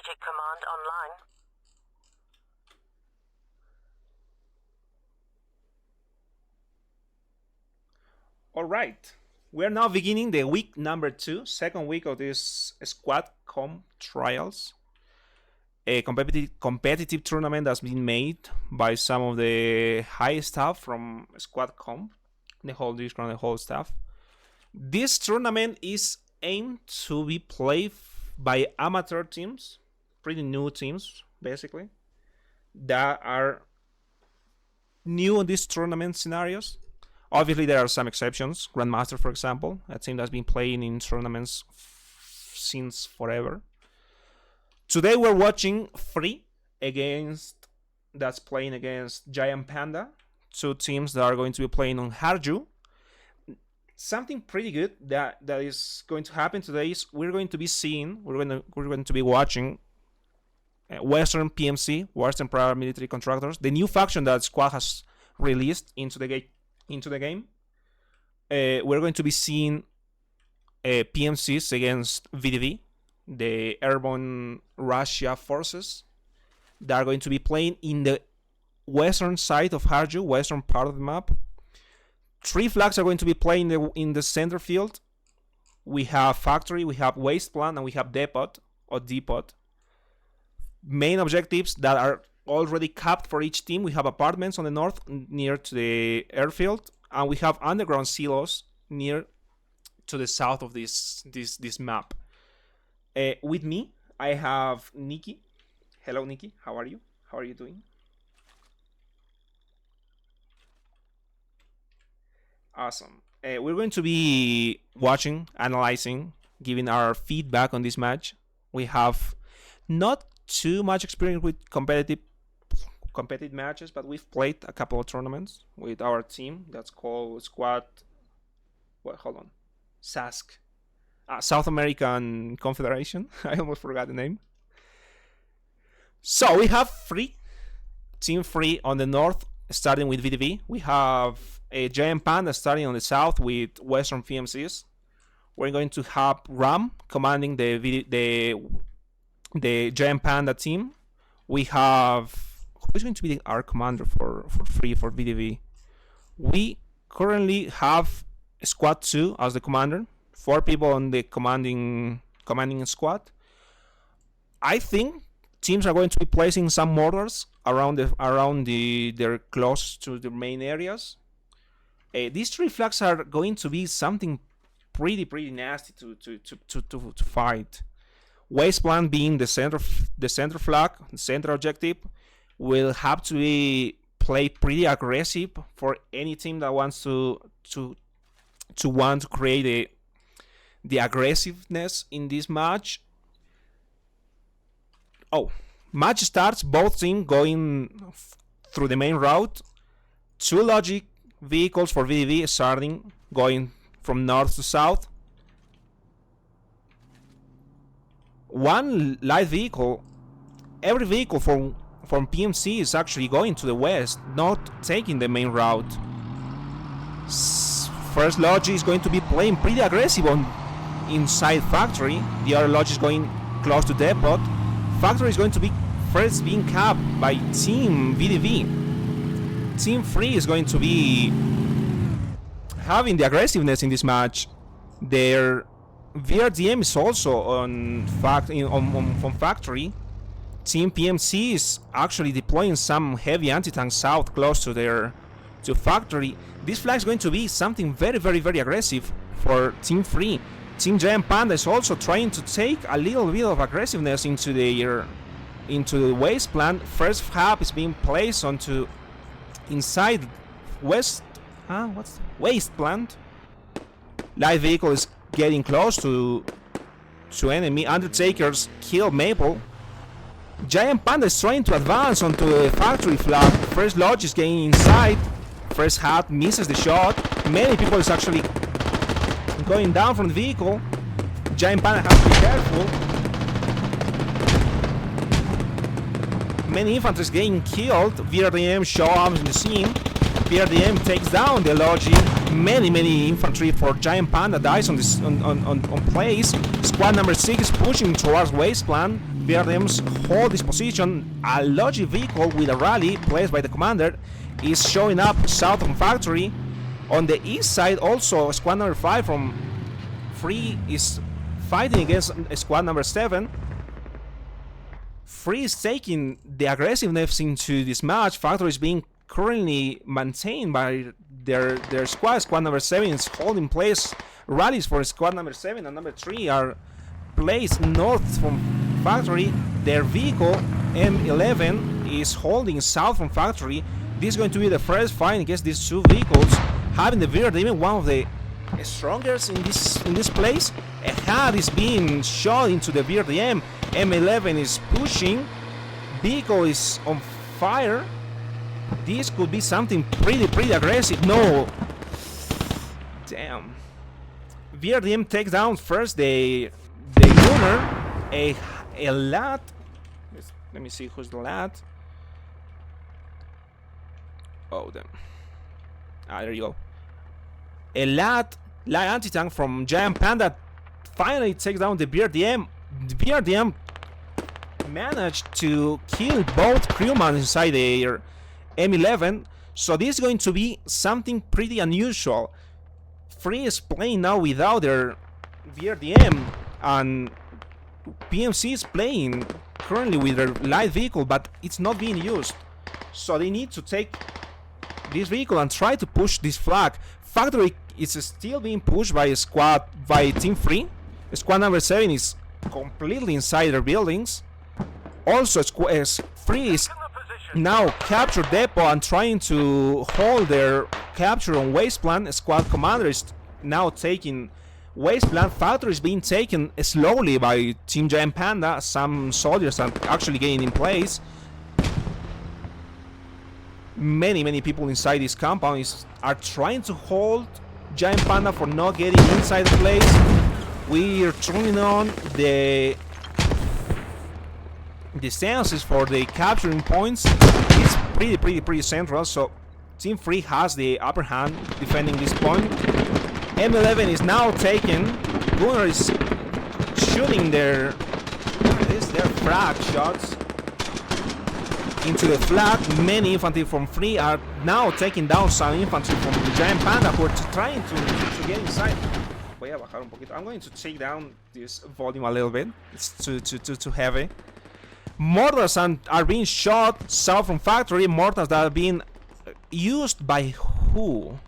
Logic command online. All right. We are now beginning the week number 2, second week of this squad comp trials. A competitive tournament that's been made by some of the high staff from squad comp, the whole Discord, the whole staff. This tournament is aimed to be played by amateur teams, pretty new teams, basically, that are new in these tournament scenarios. Obviously, there are some exceptions. Grandmaster, for example, a team that's been playing in tournaments since forever. Today we're watching FRI that's playing against Giant Panda, two teams that are going to be playing on Harju. Something pretty good that is going to happen today is we're going to be watching Western PMC, Western Paramilitary Contractors, the new faction that Squad has released into the game. We're going to be seeing PMCs against VDV, the airborne Russia forces that are going to be playing in the western side of Harju, western part of the map. 3 flags are going to be playing in the center field. We have factory, we have waste plant, and we have depot or depot. Main objectives that are already capped for each team. We have apartments on the north near to the airfield, and we have underground silos near to the south of this map. With me, I have Nikki. Hello, Nikki. How are you? How are you doing? Awesome. We're going to be watching, analyzing, giving our feedback on this match. We have not too much experience with competitive matches, but we've played a couple of tournaments with our team that's called Squad. Well, hold on, SASC, South American Confederation. I almost forgot the name. So we have Team FRI on the north, starting with VDV. We have a Giant Panda starting on the south with Western PMCs. We're going to have Ram commanding the Giant Panda team. We have, who's going to be our commander for VDV? We currently have Squad 2 as the commander. 4 people on the commanding squad. I think teams are going to be placing some mortars around they're close to the main areas. These 3 flags are going to be something pretty nasty to fight. Waste plant being the center flag, the center objective, will have to be played pretty aggressive for any team that wants to create the aggressiveness in this match. Match starts, both teams going through the main route. 2 logic vehicles for VDV starting, going from north to south. 1 light vehicle. Every vehicle from PMC is actually going to the west, not taking the main route. First logic is going to be playing pretty aggressive on inside factory. The other logic is going close to depot. Factory is going to be first being capped by Team VDV. Team FRI is going to be having the aggressiveness in this match. Their VRDM is also on factory. Team PMC is actually deploying some heavy anti-tank south close to factory. This flag is going to be something very aggressive for Team FRI. Team Giant Panda is also trying to take a little bit of aggressiveness into the waste plant. First hub is being placed onto inside waste plant. Light vehicle is getting close to enemy. Undertakers kill Maple. Giant Panda is trying to advance onto the factory flag. First lodge is getting inside. First hat misses the shot. Many people is actually going down from the vehicle. Giant Panda has to be careful. Many infantry is getting killed. VRDM show arms in the scene. VRDM takes down the lodge. Many infantry for Giant Panda dies on place. Squad number 6 is pushing towards waste plant. VRDMs hold this position. A logic vehicle with a rally placed by the commander is showing up south from factory. On the east side also squad number 5 from FRI is fighting against squad number 7. FRI is taking the aggressiveness into this match. Factory is being currently maintained by their squad. Squad number 7 is holding place. Rallies for squad number 7 and number 3 are placed north from factory. Their vehicle M11 is holding south from factory. This is going to be the first fight against these two vehicles. Having the VRDM, one of the strongest in this place. A HUD is being shot into the VRDM. M11 is pushing. Vehicle is on fire. This could be something pretty aggressive. No. Damn. VRDM takes down first the gunner. A lad. Let me see who's the lad. Oh, damn. Ah, there you go. A light anti-tank from Giant Panda finally takes down the VRDM. The VRDM managed to kill both crewmen inside their M11. So this is going to be something pretty unusual. FRI is playing now without their VRDM, and PMC is playing currently with their light vehicle, but it's not being used. So they need to take this vehicle and try to push this flag. Factory is still being pushed by Team FRI. Squad number 7 is completely inside their buildings. Also, FRI is now captured depot and trying to hold their capture on Wasteland. Squad commander is now taking Wasteland. Factory is being taken slowly by Team Giant Panda. Some soldiers are actually getting in place. Many people inside this compound are trying to hold Giant Panda for not getting inside the place. We are turning on the stances for the capturing points. It's pretty central, so Team FRI has the upper hand defending this point. M11 is now taken. Gunner is shooting their frag shots into the flag. Many infantry from FRI are now taking down some infantry from the Giant Panda who are trying to get inside. I'm going to take down this volume a little bit. It's too heavy. Mortars are being shot south from factory. Mortars that are being used by who?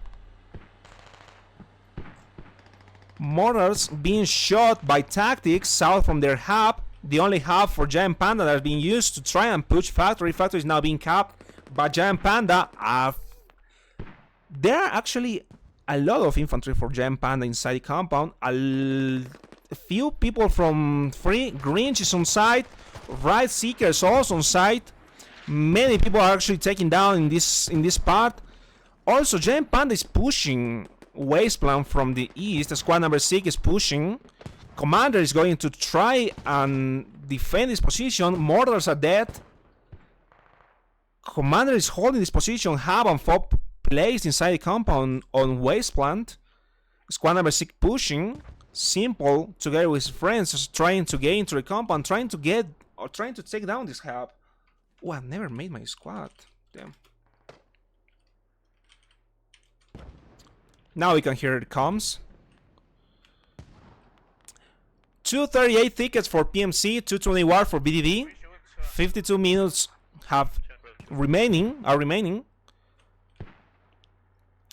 Mortars being shot by Tactics south from their hub. The only hub for Giant Panda that is being used to try and push factory. Factory is now being capped by Giant Panda. There are actually a lot of infantry for Giant Panda inside the compound. A few people from FRI. Grinch is on site. Right Seeker is also on site. Many people are actually taken down in this part. Also, Giant Panda is pushing Wasteland from the east. Squad number 6 is pushing. Commander is going to try and defend his position. Mortars are dead. Commander is holding this position. Hub and FOB placed inside the compound on Wasteland. Squad number 6 pushing. Simple, together with his friends, is trying to get into the compound, trying to take down this hub. Oh, I've never made my squad. Damn. Now we can hear it comes. 238 tickets for PMC, 221 for BDD. 52 minutes are remaining.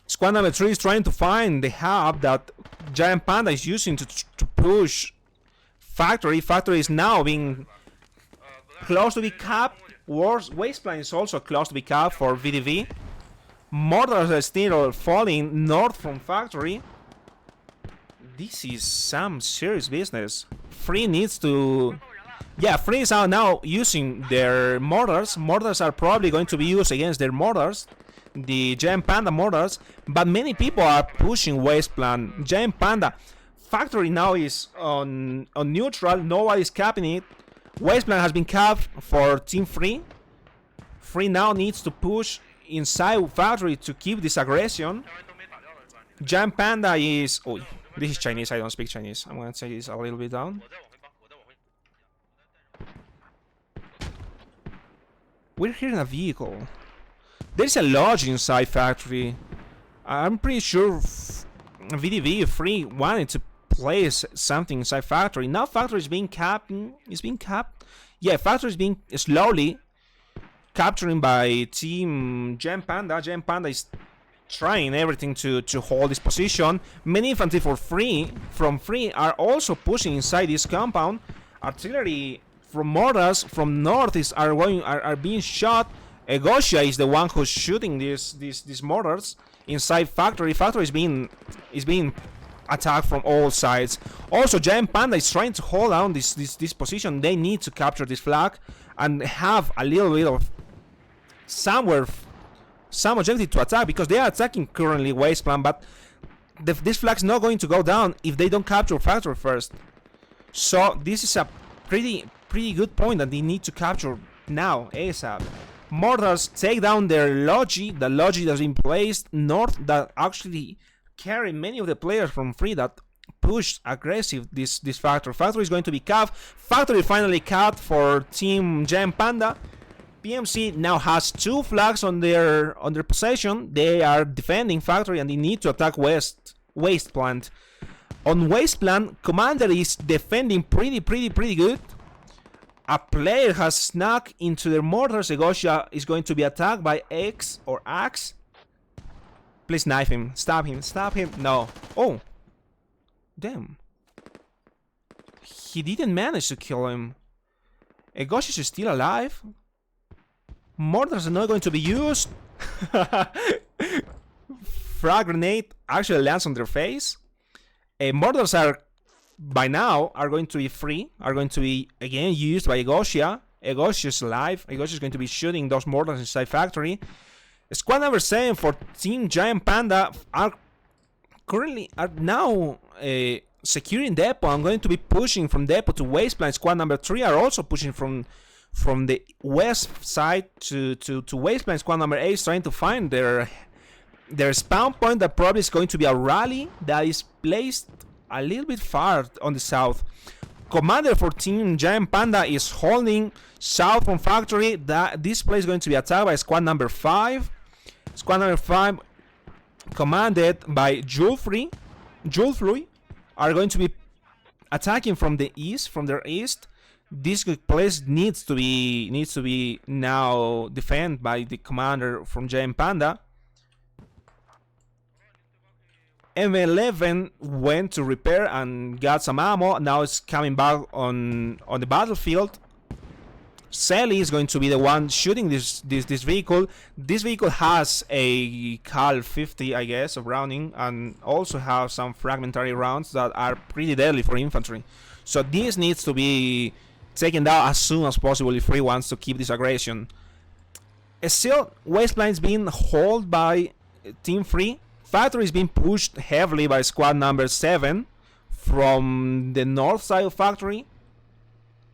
Squad number 3 is trying to find the hub that Giant Panda is using to push factory. Factory is now being close to be capped. Wasteland is also close to be capped for VDV. Mortars are still falling north from factory. This is some serious business. FRI needs to... Yeah, FRI is now using their mortars. Mortars are probably going to be used against their mortars. The Giant Panda mortars. But many people are pushing Wasteland. Giant Panda factory now is on neutral. Nobody's capping it. Wasteland has been capped for Team FRI. FRI now needs to push inside factory to keep this aggression. Giant Panda is... Oh, this is Chinese. I don't speak Chinese. I'm going to take this a little bit down. We're hearing a vehicle. There's a lodge inside factory. I'm pretty sure VDV FRI wanted to place something inside factory. Now factory is being capped. It's being capped. Yeah, factory is being slowly capturing by Team Gem Panda. Gem Panda is trying everything to hold this position. Many infantry from FRI are also pushing inside this compound. Artillery from mortars from north are being shot. Egosia is the one who's shooting these mortars inside factory. Factory is being attacked from all sides. Also, Giant Panda is trying to hold on this position. They need to capture this flag and have a little bit of some objective to attack, because they are attacking currently Wasteland, but this flag's not going to go down if they don't capture factory first. So this is a pretty good point that they need to capture now ASAP. Mortars take down their Logi, the Logi that's been placed north, that actually carry many of the players from FRI that pushed aggressive this factory. Factory is going to be capped. Factory finally capped for Team Giant Panda. PMC now has 2 flags on their possession. They are defending factory and they need to attack Waste Plant. On Waste Plant, Commander is defending pretty good. A player has snuck into their mortars. Egosia is going to be attacked by X or Axe. Please knife him. Stab him. No. Oh. Damn. He didn't manage to kill him. Egosia is still alive. Mortars are not going to be used. Frag grenade actually lands on their face. Mortars are by now are going to be free. Are going to be again used by Egosia. Egosia is alive. Egosia is going to be shooting those mortars inside factory. Squad number 7 for Team Giant Panda are now securing depot. I'm going to be pushing from depot to Wasteland. Squad number 3 are also pushing from the west side to Wasteland. Squad number 8 is trying to find their spawn point. That probably is going to be a rally that is placed a little bit far on the south. Commander for Team Giant Panda is holding south from factory. This place is going to be attacked by squad number 5. Squad number 5, commanded by Julfrey, are going to be attacking from the east, from their east. This place needs to be now defended by the commander from Giant Panda. M11 went to repair and got some ammo. Now it's coming back on the battlefield. Sally is going to be the one shooting this vehicle. This vehicle has a Cal 50, I guess, of rounding, and also have some fragmentary rounds that are pretty deadly for infantry. So this needs to be taken down as soon as possible if FRI wants to keep this aggression. Still, Wasteland is being held by Team FRI. Factory is being pushed heavily by squad number 7 from the north side of factory.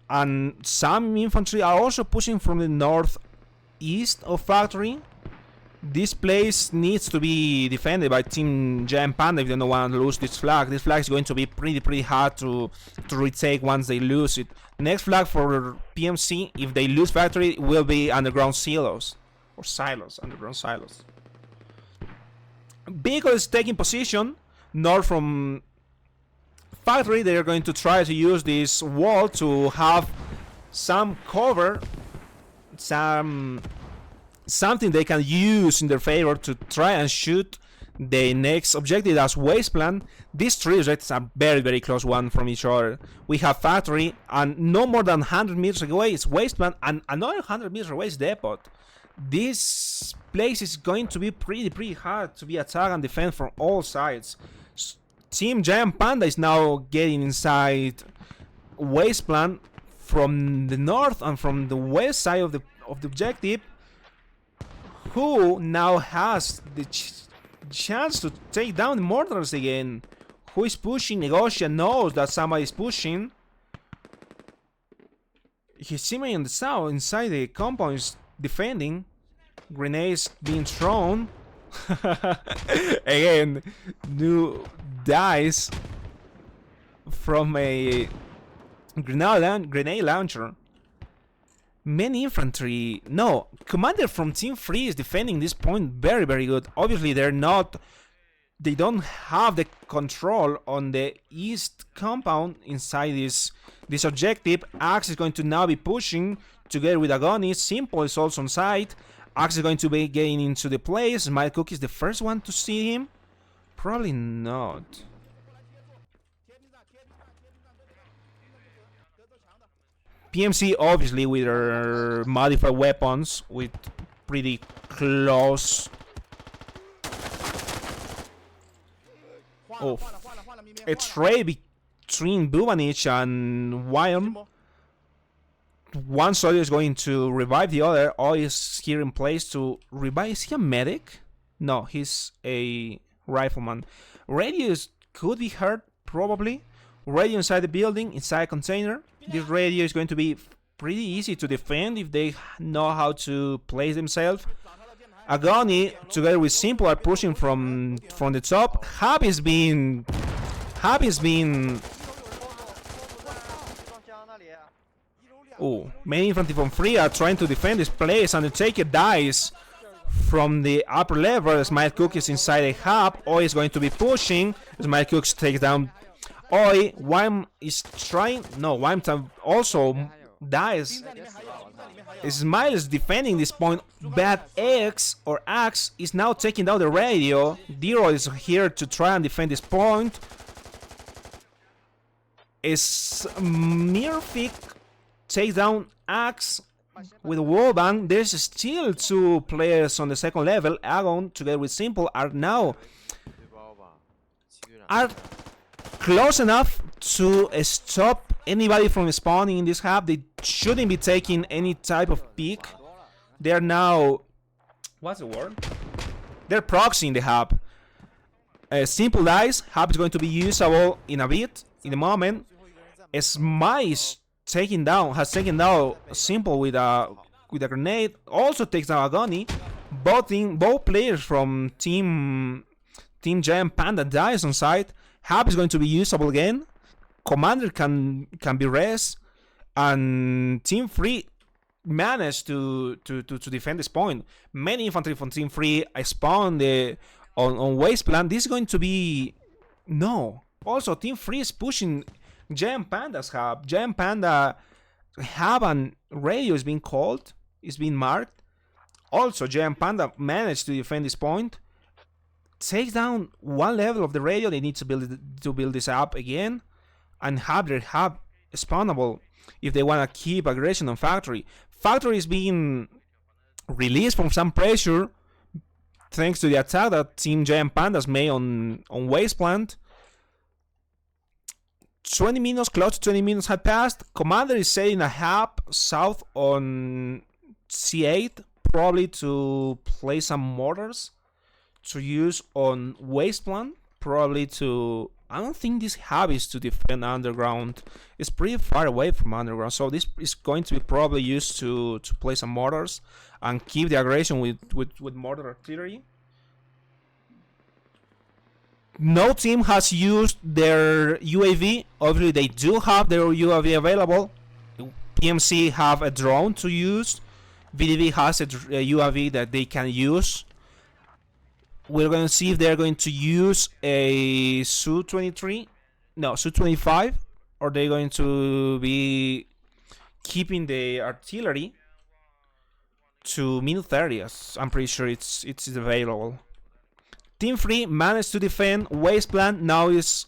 And some infantry are also pushing from the northeast of factory. This place needs to be defended by Team Giant Panda if they don't want to lose this flag. This flag is going to be pretty hard to retake once they lose it. Next flag for PMC, if they lose factory, will be underground silos. Or silos, underground silos. Vehicle is taking position north from factory. They are going to try to use this wall to have some cover, something they can use in their favor to try and shoot the next objective as Wasteland. These 3 objectives are very close one from each other. We have factory, and no more than 100 meters away is Wasteland, and another 100 meters away is depot. This place is going to be pretty hard to be attacked and defend from all sides. Team Giant Panda is now getting inside Wasteland from the north and from the west side of the objective, who now has the chance to take down the mortars again. Who is pushing? Egosia knows that somebody is pushing. His teammate on the south inside the compound is defending. Grenades being thrown. Again, new dice from a grenade launcher. Many infantry. No, commander from Team Free is defending this point very, very good. Obviously, they're not. They don't have the control on the east compound inside this objective. Axe is going to now be pushing together with Agony. Simple is also on site. Axe is going to be getting into the place. Smile Cookie is the first one to see him. Probably not. PMC obviously with their modified weapons with pretty close. Oh, a trade between Bubanich and Wyam. One soldier is going to revive the other. All is here in place to revive. Is he a medic? No, he's a rifleman. Radius could be hurt, probably. Radio inside the building, inside a container. This radio is going to be pretty easy to defend if they know how to place themselves. Agony, together with Simple, are pushing from the top. Hab is being... Oh, many infantry from Free are trying to defend this place. Undertaker dies from the upper level. Smile Cook is inside a hub. Oi is going to be pushing. Smile Cook takes down Oi. Wime is trying... No, Wime also dies. Smile is defending this point, but X or Axe is now taking down the radio. Dero is here to try and defend this point. Is Mirfik takes down Axe with Wallbang. There's still two players on the second level. Agon together with Simple are close enough to stop anybody from spawning in this hub. They shouldn't be taking any type of peek. They are now... What's the word? They're proxying the hub. Simple dies. Hub is going to be usable in a bit, in a moment. Smice has taken down Simple with a grenade. Also takes down Agony. Both players from Team Giant Panda dies on site. Hub is going to be usable again. Commander can be res, and Team Free managed to defend this point. Many infantry from Team Free spawn on Wasteland. This is going to be no. Also, Team Free is pushing Giant Panda's hub. Giant Panda hub and radio is being called. Is being marked. Also, Giant Panda managed to defend this point. Takes down one level of the radio. They need to build this up again and have their hub spawnable if they want to keep aggression on Factory. Factory is being released from some pressure thanks to the attack that Team Giant Pandas made on Wasteland. 20 minutes, close to 20 minutes had passed. Commander is setting a hub south on C8, probably to place some mortars to use on Wasteland. Probably to... I don't think this hub is to defend underground. It's pretty far away from underground, so this is going to be probably used to place some mortars and keep the aggression with mortar artillery. No team has used their UAV. Obviously, they do have their UAV available. PMC have a drone to use. VDV has a UAV that they can use. We're going to see if they're going to use a Su-23, no, Su-25, or they're going to be keeping the artillery to minute 30. I'm pretty sure it's available. Team 3 managed to defend Wasteland. Now has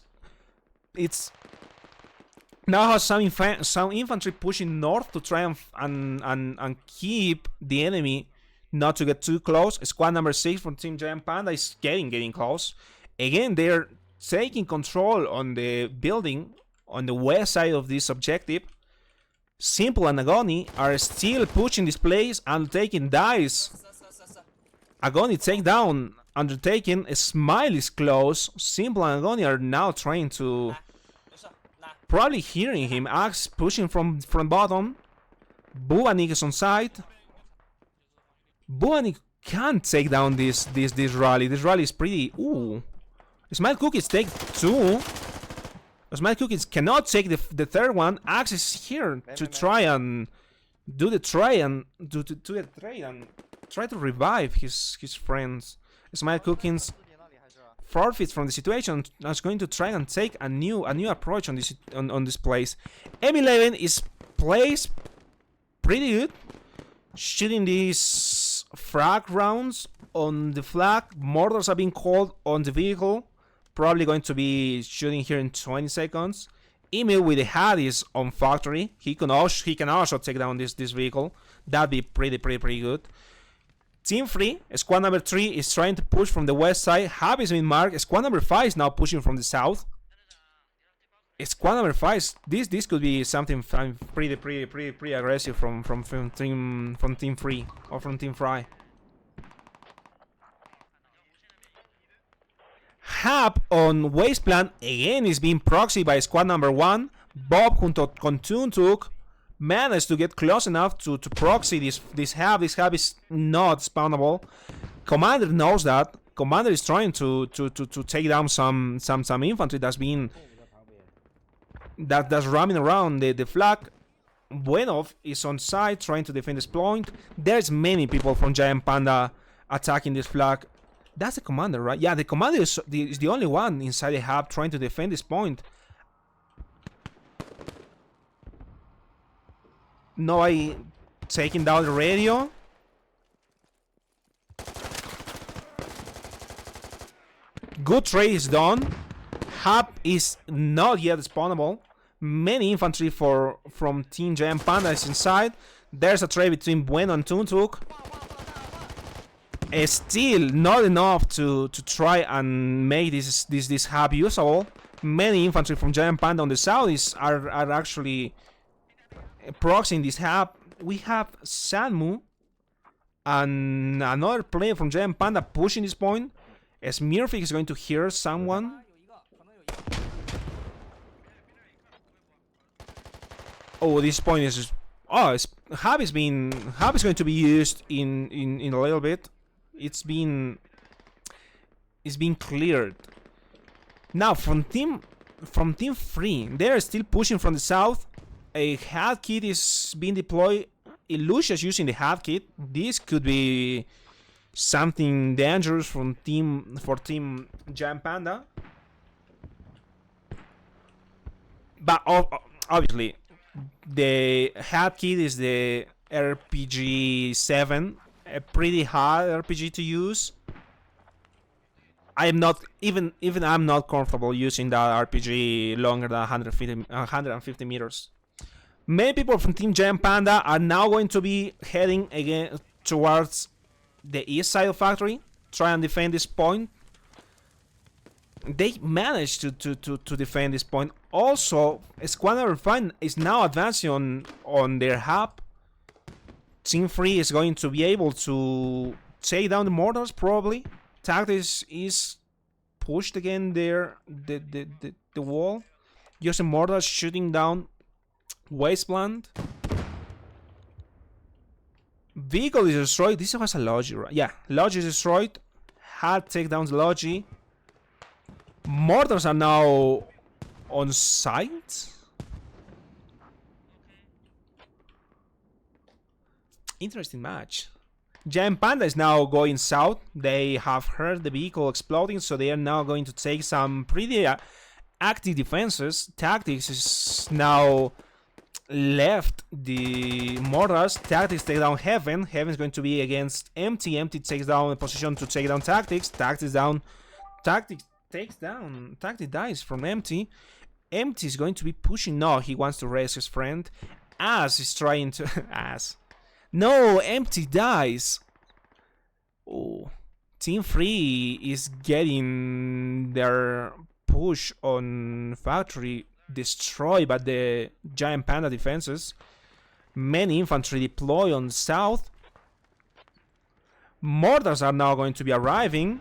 some infantry pushing north to try and keep the enemy not to get too close. Squad number 6 from Team Giant Panda is getting close. Again, they're taking control on the building on the west side of this objective. Simple and Agony are still pushing this place. Undertaking dies. Agony take down Undertaking. Smile is close. Simple and Agony are now trying to... Probably hearing him. Axe pushing from bottom. Buanik is on site. Buanik can't take down this rally. This rally is pretty... Ooh. Smile Cookies take 2. Smile Cookies cannot take the third one. Axe is here to try and do the trade and try to revive his friends. Smile Cookings forfeits from the situation and is going to try and take a new approach on this place. M11 is placed pretty good, shooting these frag rounds on the flag. Mortars are being called on the vehicle. Probably going to be shooting here in 20 seconds. Emil with the hat is on factory. He can also take down this vehicle. That'd be pretty good. Team 3, squad number 3 is trying to push from the west side. Hub is being marked. Squad number 5 is now pushing from the south. Squad number 5, this could be something pretty aggressive from team 3 or from team FRI. Hub on Wasteland again is being proxied by squad number 1. Bob junto con Toontuk managed to get close enough to proxy this hub. This hub is not spawnable. Commander knows that. Commander is trying to take down some infantry that's roaming around the flag. Buenov is on side trying to defend this point. There's many people from Giant Panda attacking this flag. That's the commander, right? Yeah, the commander is the only one inside the hub trying to defend this point. Nobody taking down the radio. Good trade is done. Hub is not yet spawnable. Many infantry from Team Giant Panda is inside. There's a trade between Bueno and Toontuk. Still not enough to try and make this hub usable. Many infantry from Giant Panda on the south are actually proxying this hub. We have Sanmu and another player from Giant Panda pushing this point. Smurfik is going to hear someone. Oh, this point is hub is going to be used in a little bit. It's being cleared. Now from team 3, they are still pushing from the south. A hat kit is being deployed. Illusia's using the hat kit. This could be something dangerous for team Giant Panda. But obviously, the hat kit is the RPG 7. A pretty hard RPG to use. I'm not I'm not comfortable using that RPG longer than 150 meters. Many people from Team Giant Panda are now going to be heading again towards the east side of factory, try and defend this point. They managed to defend this point. Also, squad number 5 is now advancing on their hub. Team 3 is going to be able to take down the mortars, probably. Tactics is pushed again there, the wall. Using mortars shooting down Wasteland. Vehicle is destroyed. This was a Logi, right? Yeah, Logi is destroyed. Had take down the Logi. Mortars are now on site. Interesting match. Giant Panda is now going south. They have heard the vehicle exploding, so they are now going to take some pretty active defenses. Tactics is now left the mortars. Tactics take down Heaven. Heaven is going to be against Empty. Empty takes down a position to take down Tactics. Tactics down. Tactics takes down. Tactics dies from Empty. Empty is going to be pushing. No, he wants to raise his friend. As is trying to. As. No, Empty dies. Oh, Team 3 is getting their push on factory destroyed by the Giant Panda defenses. Many infantry deploy on south. Mortars are now going to be arriving.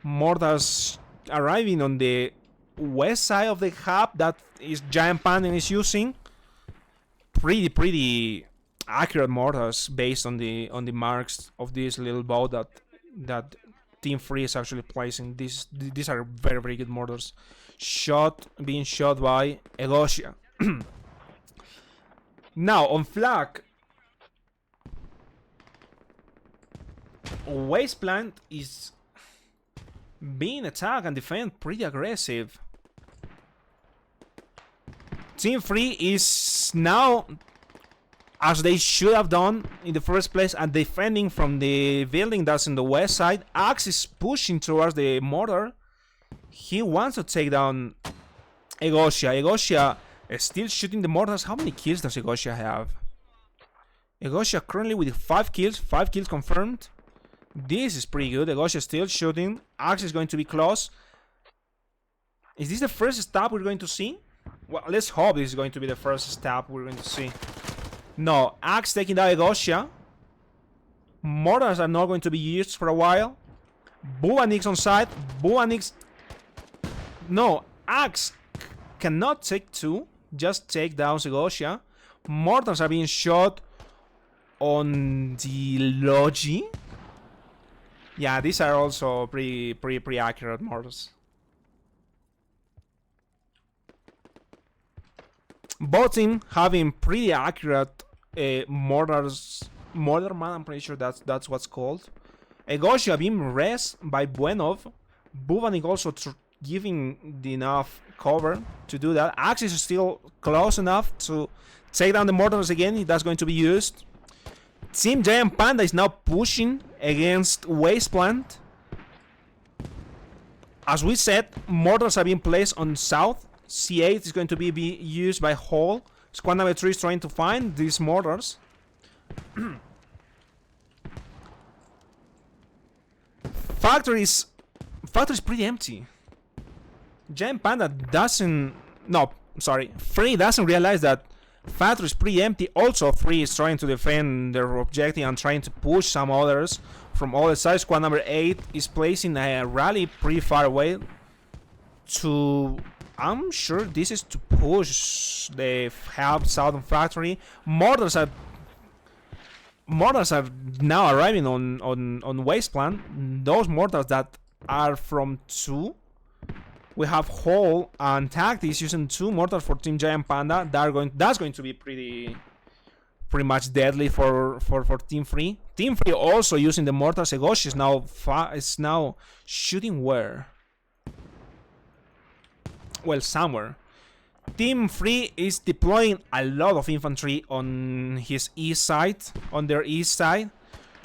Mortars arriving on the west side of the hub that is Giant Panda is using. Pretty accurate mortars based on the marks of this little boat that Team 3 is actually placing. These are very good mortars. Being shot by Egosia. Now on flag, Wasteland is being attacked and defend pretty aggressive. Team FRI is now, as they should have done in the first place, and defending from the building that's in the west side. Axe is pushing towards the mortar. He wants to take down Egosia. Egosia is still shooting the mortars. How many kills does Egosia have? Egosia currently with 5 kills confirmed. This is pretty good. Egosia still shooting. Axe is going to be close. Is this the first stab we're going to see? Well, let's hope this is going to be the first stab we're going to see. No, Axe taking down Egosia. Mortars are not going to be used for a while. Buanix on side. Buanix. No, Axe cannot take 2. Just take down Egosia. Mortars are being shot on the Logi. Yeah, these are also pretty accurate mortars. Both teams having pretty accurate mortars. Mortarman, I'm pretty sure that's what's called. Egosia being res by Buenov. Buvanik also giving enough cover to do that. Axe is still close enough to take down the mortars again. That's going to be used. Team Giant Panda is now pushing against Wasteland. As we said, mortars are being placed on south. C8 is going to be used by Hall. Squad number 3 is trying to find these mortars. Factory is pretty empty. Giant Panda doesn't... No, sorry. FRI doesn't realize that Factory is pretty empty. Also, FRI is trying to defend their objective and trying to push some others from other sides. Squad number 8 is placing a rally pretty far away to... I'm sure this is to push the help Southern Factory. Mortars are now arriving on Wasteland. Those mortars that are from 2. We have Hall and Tactics using 2 mortars for Team Giant Panda. That's going to be pretty much deadly for Team FRI. Team FRI also using the mortars. Egoshi is now shooting where? Well, somewhere. Team FRI is deploying a lot of infantry on his east side,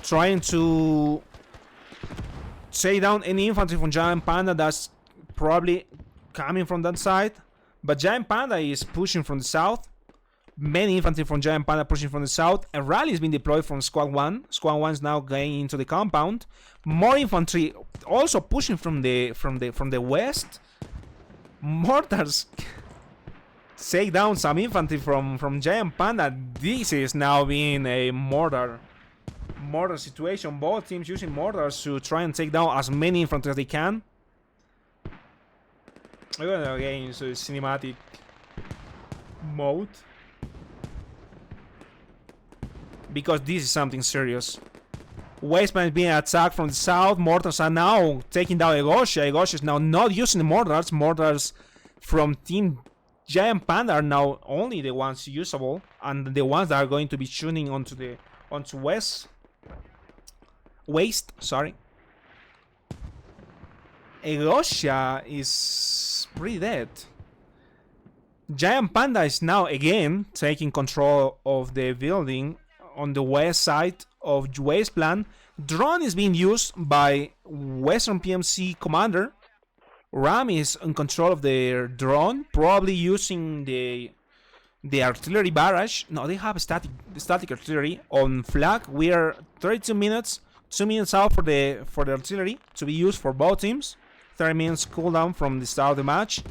trying to take down any infantry from Giant Panda that's probably coming from that side. But Giant Panda is pushing from the south. Many infantry from Giant Panda pushing from the south. A rally is being deployed from Squad 1. Squad 1 is now going into the compound. More infantry also pushing from the west. Mortars take down some infantry from Giant Panda. This is now being a mortar situation. Both teams using mortars to try and take down as many infantry as they can. We're gonna get into cinematic mode because this is something serious. Wasteland is being attacked from the south. Mortars are now taking down Egosia. Egosia is now not using the mortars. Mortars from Team Giant Panda are now only the ones usable, and the ones that are going to be shooting onto waste. Sorry. Egosia is pretty dead. Giant Panda is now again taking control of the building on the west side of Wasteland. Drone is being used by Western PMC commander. Ram is in control of their drone, probably using the artillery barrage. No, they have static artillery on flag. We are 32 minutes, 2 minutes out for the artillery to be used for both teams. 30 minutes cooldown from the start of the match.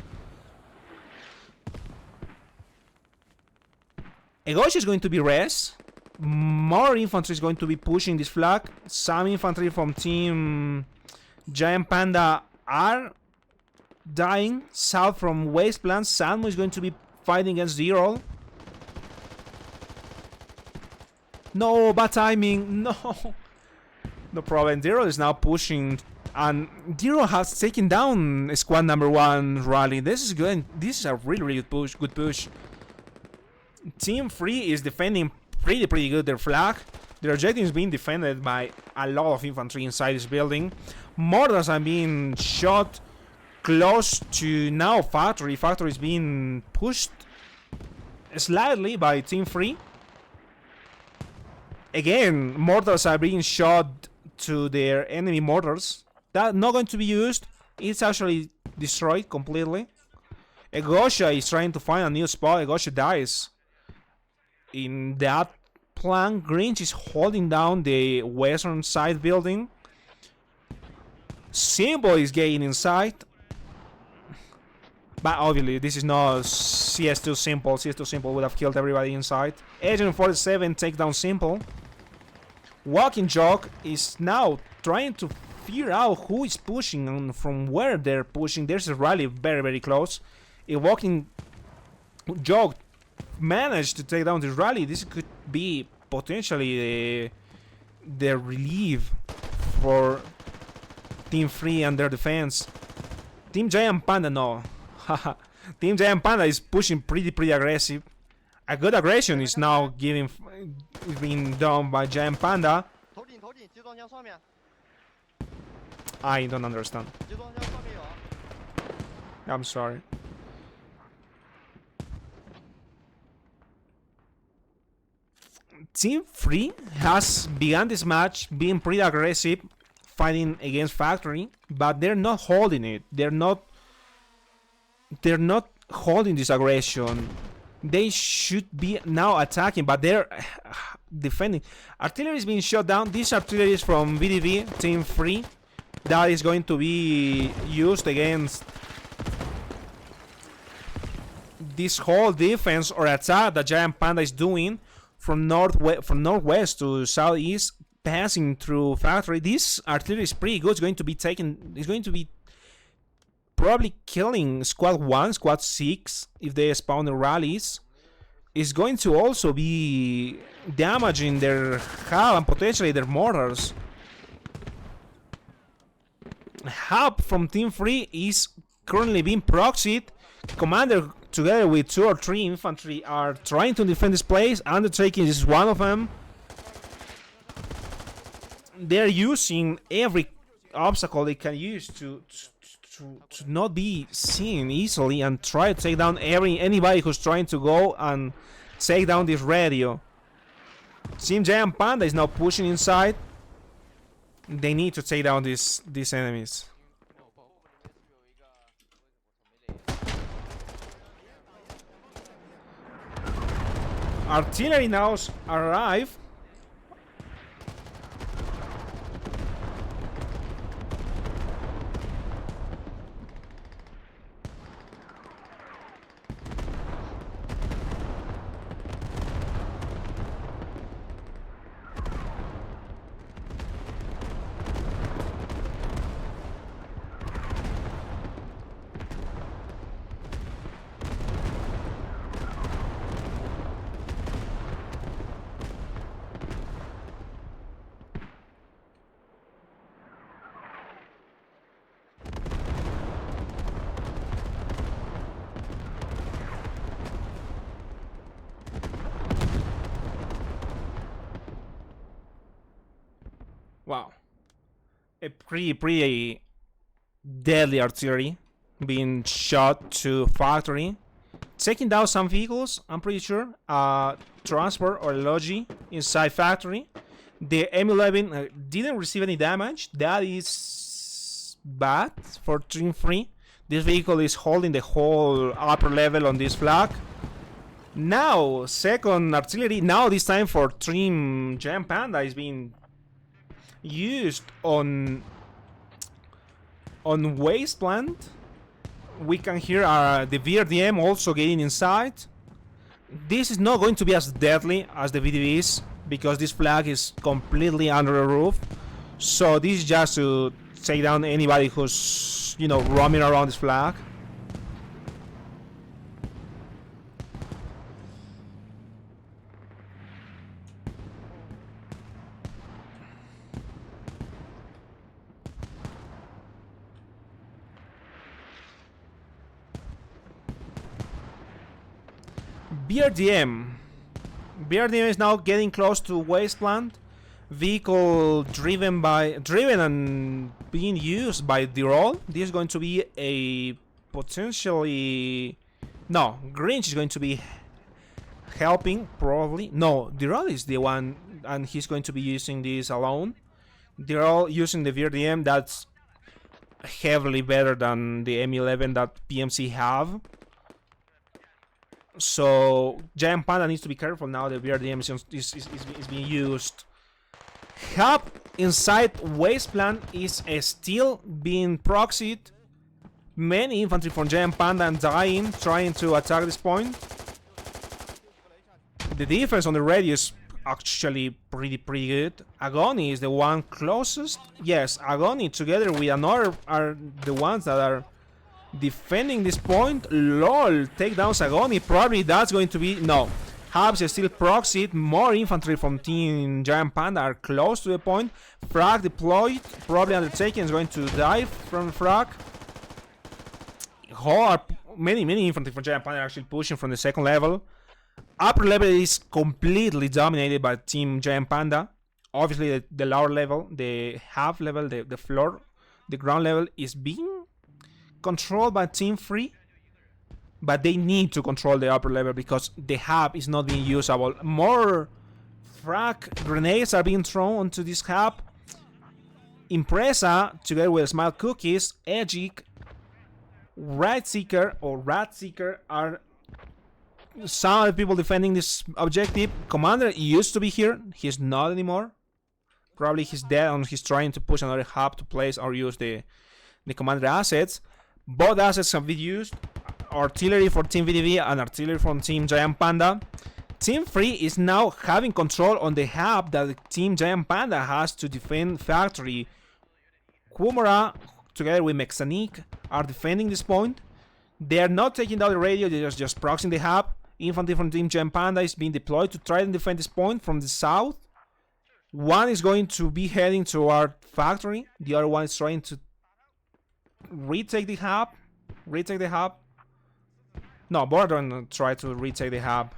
Egoshi is going to be res. More infantry is going to be pushing this flag. Some infantry from Team Giant Panda are dying. South from Wasteland, Samu is going to be fighting against Zero. No, bad timing. No. No problem. Zero is now pushing, and Zero has taken down squad number 1 rally. This is good. This is a really good push. Team FRI is defending pretty good their flag. The objective is being defended by a lot of infantry inside this building. Mortars are being shot close to now factory. Factory is being pushed slightly by Team Free. Again, mortars are being shot to their enemy mortars. That's not going to be used. It's actually destroyed completely. Egosha is trying to find a new spot. Egosha dies in that plan. Grinch is holding down the western side building. Simple is getting inside. But obviously, this is not CS2 Simple. CS2 Simple would have killed everybody inside. Agent 47 take down Simple. Walking Jog is now trying to figure out who is pushing and from where they're pushing. There's a rally very, very close. If Walking Jog managed to take down this rally, this could be potentially the relief for Team Free and their defense. Team Giant Panda, no. Team Giant Panda is pushing pretty aggressive. A good aggression is now being done by Giant Panda. I don't understand. I'm sorry. Team Free has begun this match being pretty aggressive, fighting against Factory, but they're not holding it. They're not holding this aggression. They should be now attacking, but they're defending. Artillery is being shot down. This artillery is from VDV, Team Free. That is going to be used against this whole defense or attack that Giant Panda is doing from northwest to southeast, passing through Factory. This artillery is pretty good. It's going to be probably killing Squad 1, Squad 6 if they spawn the rallies. It's going to also be damaging their hub and potentially their mortars. Hub from Team Free is currently being proxied. Commander together with 2 or 3 infantry are trying to defend this place. Undertaking is one of them. They're using every obstacle they can use to not be seen easily and try to take down anybody who's trying to go and take down this radio. Team Giant Panda is now pushing inside. They need to take down these enemies. Artillery now arrive. Wow. A pretty deadly artillery being shot to Factory. Taking down some vehicles, I'm pretty sure. Transport or Logi inside Factory. The M11 didn't receive any damage. That is bad for Team Free. This vehicle is holding the whole upper level on this flag. Now, second artillery. Now this time for Team Giant Panda is being used on Wasteland. We can hear the VRDM also getting inside. This is not going to be as deadly as the VDV is because this flag is completely under the roof. So this is just to take down anybody who's, roaming around this flag. BRDM is now getting close to Wasteland. vehicle driven and being used by the roll. This is going to be a potentially no. Grinch is going to be helping probably. No, the roll is the one, and he's going to be using this alone. They're all using the VRDM. That's heavily better than the M11 that PMC have. So Giant Panda needs to be careful now. The VRDM is being used. Hub inside Wasteland is still being proxied. Many infantry from Giant Panda and dying trying to attack this point. The defense on the radio is actually pretty good. Agony is the one closest. Yes, Agony together with another are the ones that are defending this point. LOL, takedowns Agony. Probably that's going to be... No. Hubs is still proxied. More infantry from Team Giant Panda are close to the point. Frag deployed. Probably Undertaking is going to die from frag. Many infantry from Giant Panda are actually pushing from the second level. Upper level is completely dominated by Team Giant Panda. Obviously, the lower level, the half level, the floor, the ground level is being controlled by Team FRI. But they need to control the upper level because the hub is not being usable. More frag grenades are being thrown onto this hub. Impresa, together with Smile Cookies, Edgic, Rat Seeker are some of the people defending this objective. Commander used to be here. He's not anymore. Probably he's dead and he's trying to push another hub to place or use the commander assets. Both assets have been used. Artillery for Team VDV and artillery from Team Giant Panda. Team FRI is now having control on the hub that Team Giant Panda has to defend factory. Kumara, together with Mexanic, are defending this point. They are not taking down the radio, they're just proxying the hub. Infantry from Team Giant Panda is being deployed to try and defend this point from the south. One is going to be heading to our factory. The other one is trying to retake the hub. No, both are going to try to retake the hub.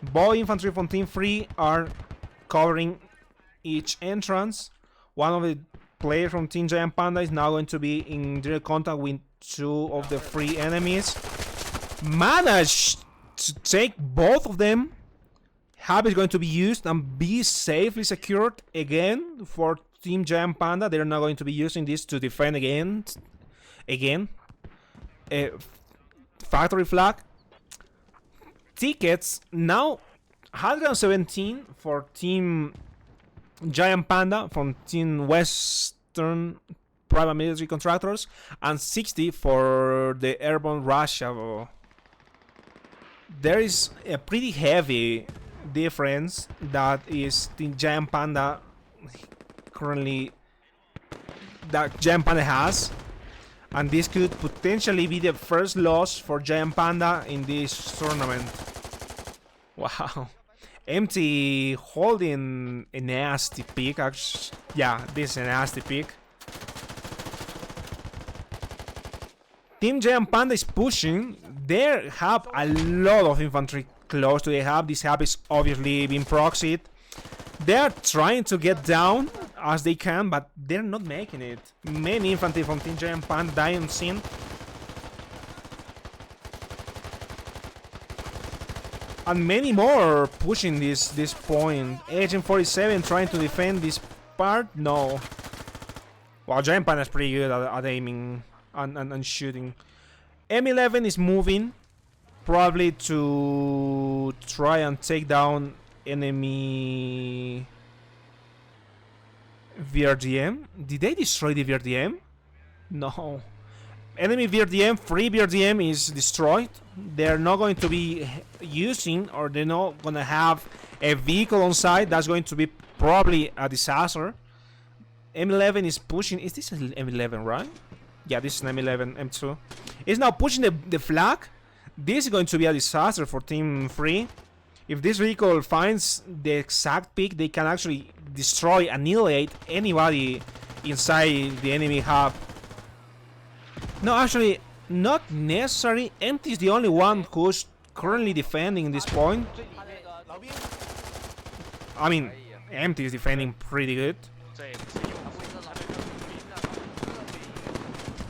Both infantry from Team FRI are covering each entrance. One of the players from Team Giant Panda is now going to be in direct contact with two of the FRI enemies. Managed to take both of them. Hub is going to be used and be safely secured again for Team Giant Panda. They're not going to be using this to defend again. Factory flag. Tickets now 117 for Team Giant Panda from Team Western Private Military Contractors and 60 for the Airborne Russia. There is a pretty heavy difference that is Team Giant Panda currently that Giant Panda has. And this could potentially be the first loss for Giant Panda in this tournament. Wow. Empty holding a nasty pick. Actually, yeah, this is a nasty pick. Team Giant Panda is pushing. They have a lot of infantry close to the hub. This hub is obviously being proxied. They are trying to get down as they can, but they're not making it. Many infantry from Team Giant Panda die on scene. And many more pushing this point. Agent 47 trying to defend this part. No. Well, Giant Panda is pretty good at aiming and shooting. M11 is moving. Probably to try and take down enemy VRDM. Did they destroy the VRDM? No. Enemy VRDM, free VRDM is destroyed. They're not going to be using, or they're not going to have a vehicle on site. That's going to be probably a disaster. M11 is pushing. Is this an M11, right? Yeah, this is an M11, M2. It's now pushing the flag. This is going to be a disaster for Team FRI. If this vehicle finds the exact peak, they can actually destroy, annihilate anybody inside the enemy hub. No, actually, not necessary. Empty is the only one who's currently defending this point. I mean, Empty is defending pretty good.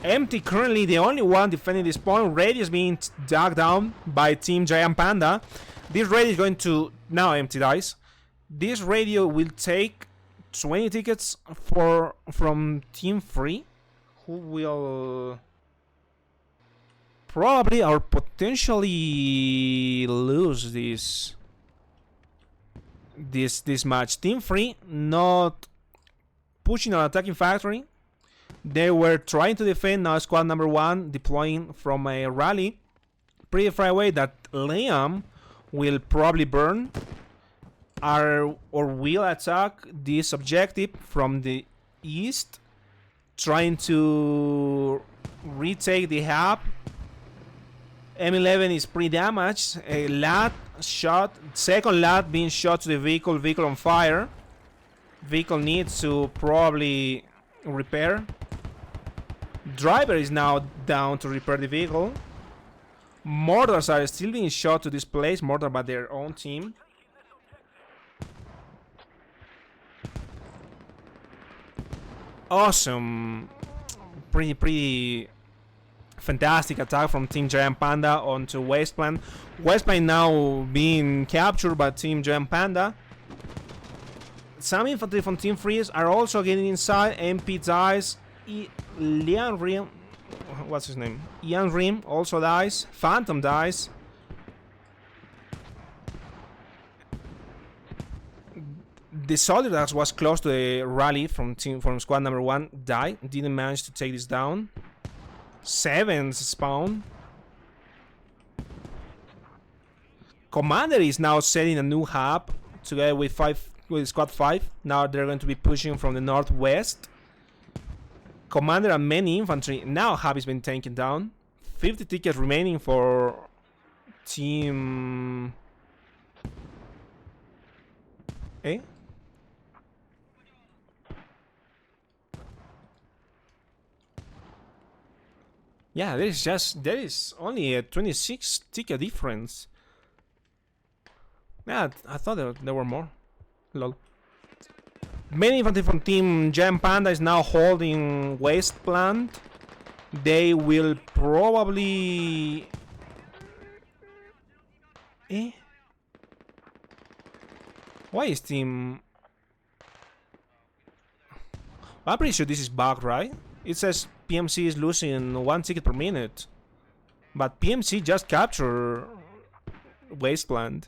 Empty currently the only one defending this point. Ready is being dug down by Team Giant Panda. This radio is going to... Now Empty dies. This radio will take 20 tickets from Team FRI, who will probably or potentially lose this match. Team FRI not pushing an attacking factory. They were trying to defend. Now squad number 1 deploying from a rally pretty far away that Liam will probably burn or will attack this objective from the east, trying to retake the hub. M11 is pretty damaged. A LAT shot, second LAT being shot to the vehicle on fire. Vehicle needs to probably repair. Driver is now down to repair the vehicle. Mortars are still being shot to this place, mortar by their own team. Awesome. Pretty fantastic attack from Team Giant Panda onto Wasteland. Wasteland now being captured by Team Giant Panda. Some infantry from Team Freeze are also getting inside. MP dies. Lian Rim, what's his name? Ian Rim also dies. Phantom dies. The soldier that was close to the rally from squad number 1 died. Didn't manage to take this down. 7 spawn. Commander is now setting a new hub together with squad 5. Now they're going to be pushing from the northwest. Commander and many infantry. Now hub has been taken down. 50 tickets remaining for team... Eh? Yeah, there is only a 26 ticket difference. Yeah, I thought there were more. Lol. Many infantry from Team Giant Panda is now holding Wasteland. They will probably... Eh? Why is Team... I'm pretty sure this is bugged, right? It says PMC is losing 1 ticket per minute. But PMC just captured Wasteland.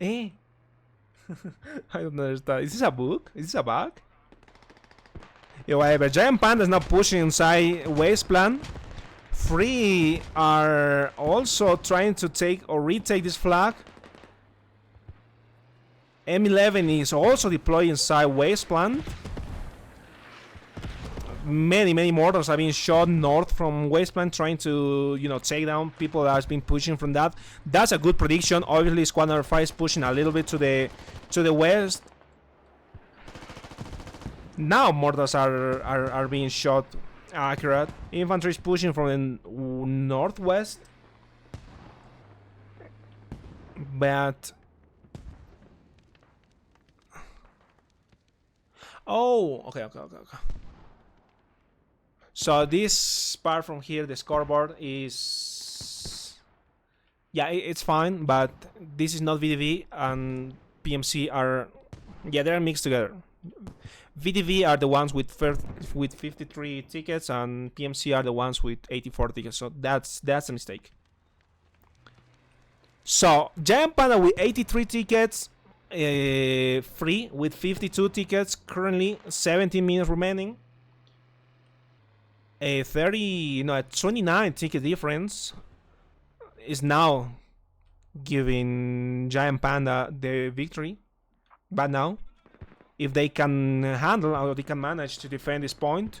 Eh? I don't understand. Is this a bug? Is this a bug? Yeah, whatever. Giant Panda is now pushing inside Wasteland. FRI are also trying to take or retake this flag. M11 is also deployed inside Wasteland. Many mortars have been shot north from Wasteland, trying to, take down people that has been pushing from that. That's a good prediction. Obviously, squad number 5 is pushing a little bit to the west. Now mortars are being shot accurate. Infantry is pushing from the northwest. But okay. So this part from here, the scoreboard is... Yeah, it's fine, but this is not VDV, and PMC are... Yeah, they're mixed together. VDV are the ones with 53 tickets, and PMC are the ones with 84 tickets, so that's a mistake. So, Giant Panda with 83 tickets, FRI with 52 tickets, currently 17 minutes remaining. A 29 ticket difference is now giving Giant Panda the victory. But now, if they can handle or they can manage to defend this point,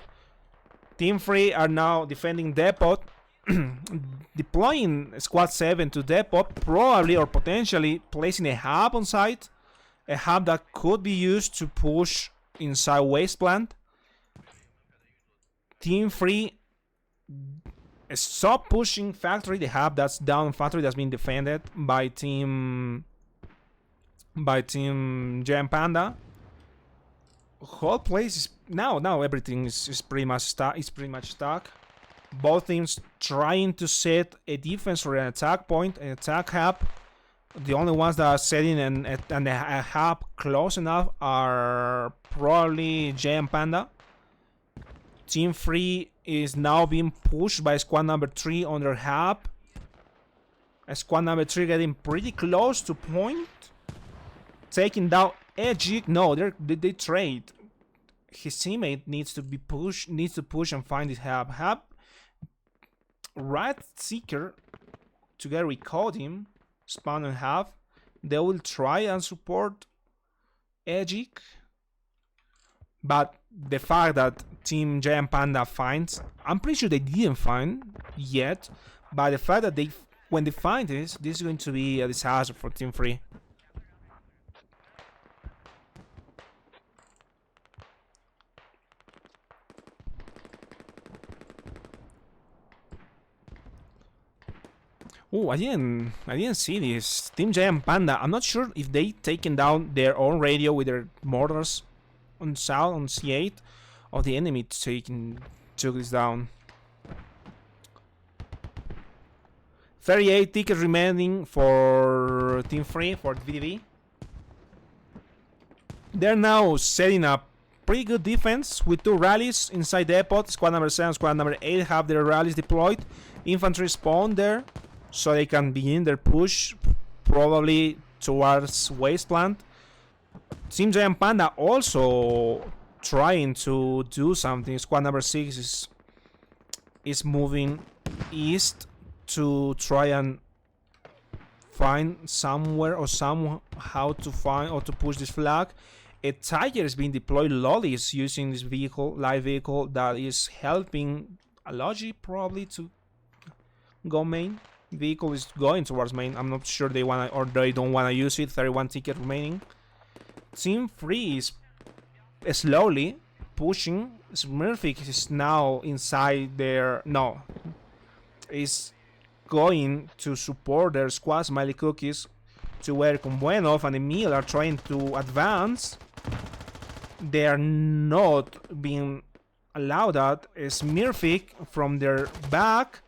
Team FRI are now defending Depot, deploying Squad 7 to Depot, probably or potentially placing a hub on site, a hub that could be used to push inside Wasteland. Team FRI Stop pushing factory. They have that's down factory that's been defended by team Giant Panda. Whole place is now everything is pretty much stuck. It's pretty much stuck. Both teams trying to set a defense or an attack point, an attack hub. The only ones that are setting and a hub close enough are probably Giant Panda. Team FRI is now being pushed by squad number 3 on their hub. Squad number 3 getting pretty close to point. Taking down ENG. No, they trade. His teammate needs to push and find his hub. Hub Right Seeker together with Codim spawn and hub. They will try and support ENG. But the fact that Team Giant Panda finds, I'm pretty sure they didn't find yet, but the fact that when they find this is going to be a disaster for Team FRI. Oh, I didn't see this. Team Giant Panda, I'm not sure if they taken down their own radio with their mortars on south on C8 of the enemy took this down. 38 tickets remaining for Team FRI for VDV. They're now setting up pretty good defense with 2 rallies inside the depot. Squad number 7, squad number 8 have their rallies deployed. Infantry spawn there so they can begin their push probably towards Wasteland. Team Giant Panda also trying to do something. Squad number 6 is moving east to try and find somewhere or somehow to find or to push this flag. A Tiger is being deployed. Lolly is using this live vehicle that is helping Alogi probably to go main. Vehicle is going towards main. I'm not sure they wanna or they don't wanna use it. 31 tickets remaining. Team FRI is slowly pushing. Smurfik is now inside their is going to support their squad. Smiley Cookies to where Conbuenov and Emil are trying to advance. They are not being allowed that. Smurfik from their back.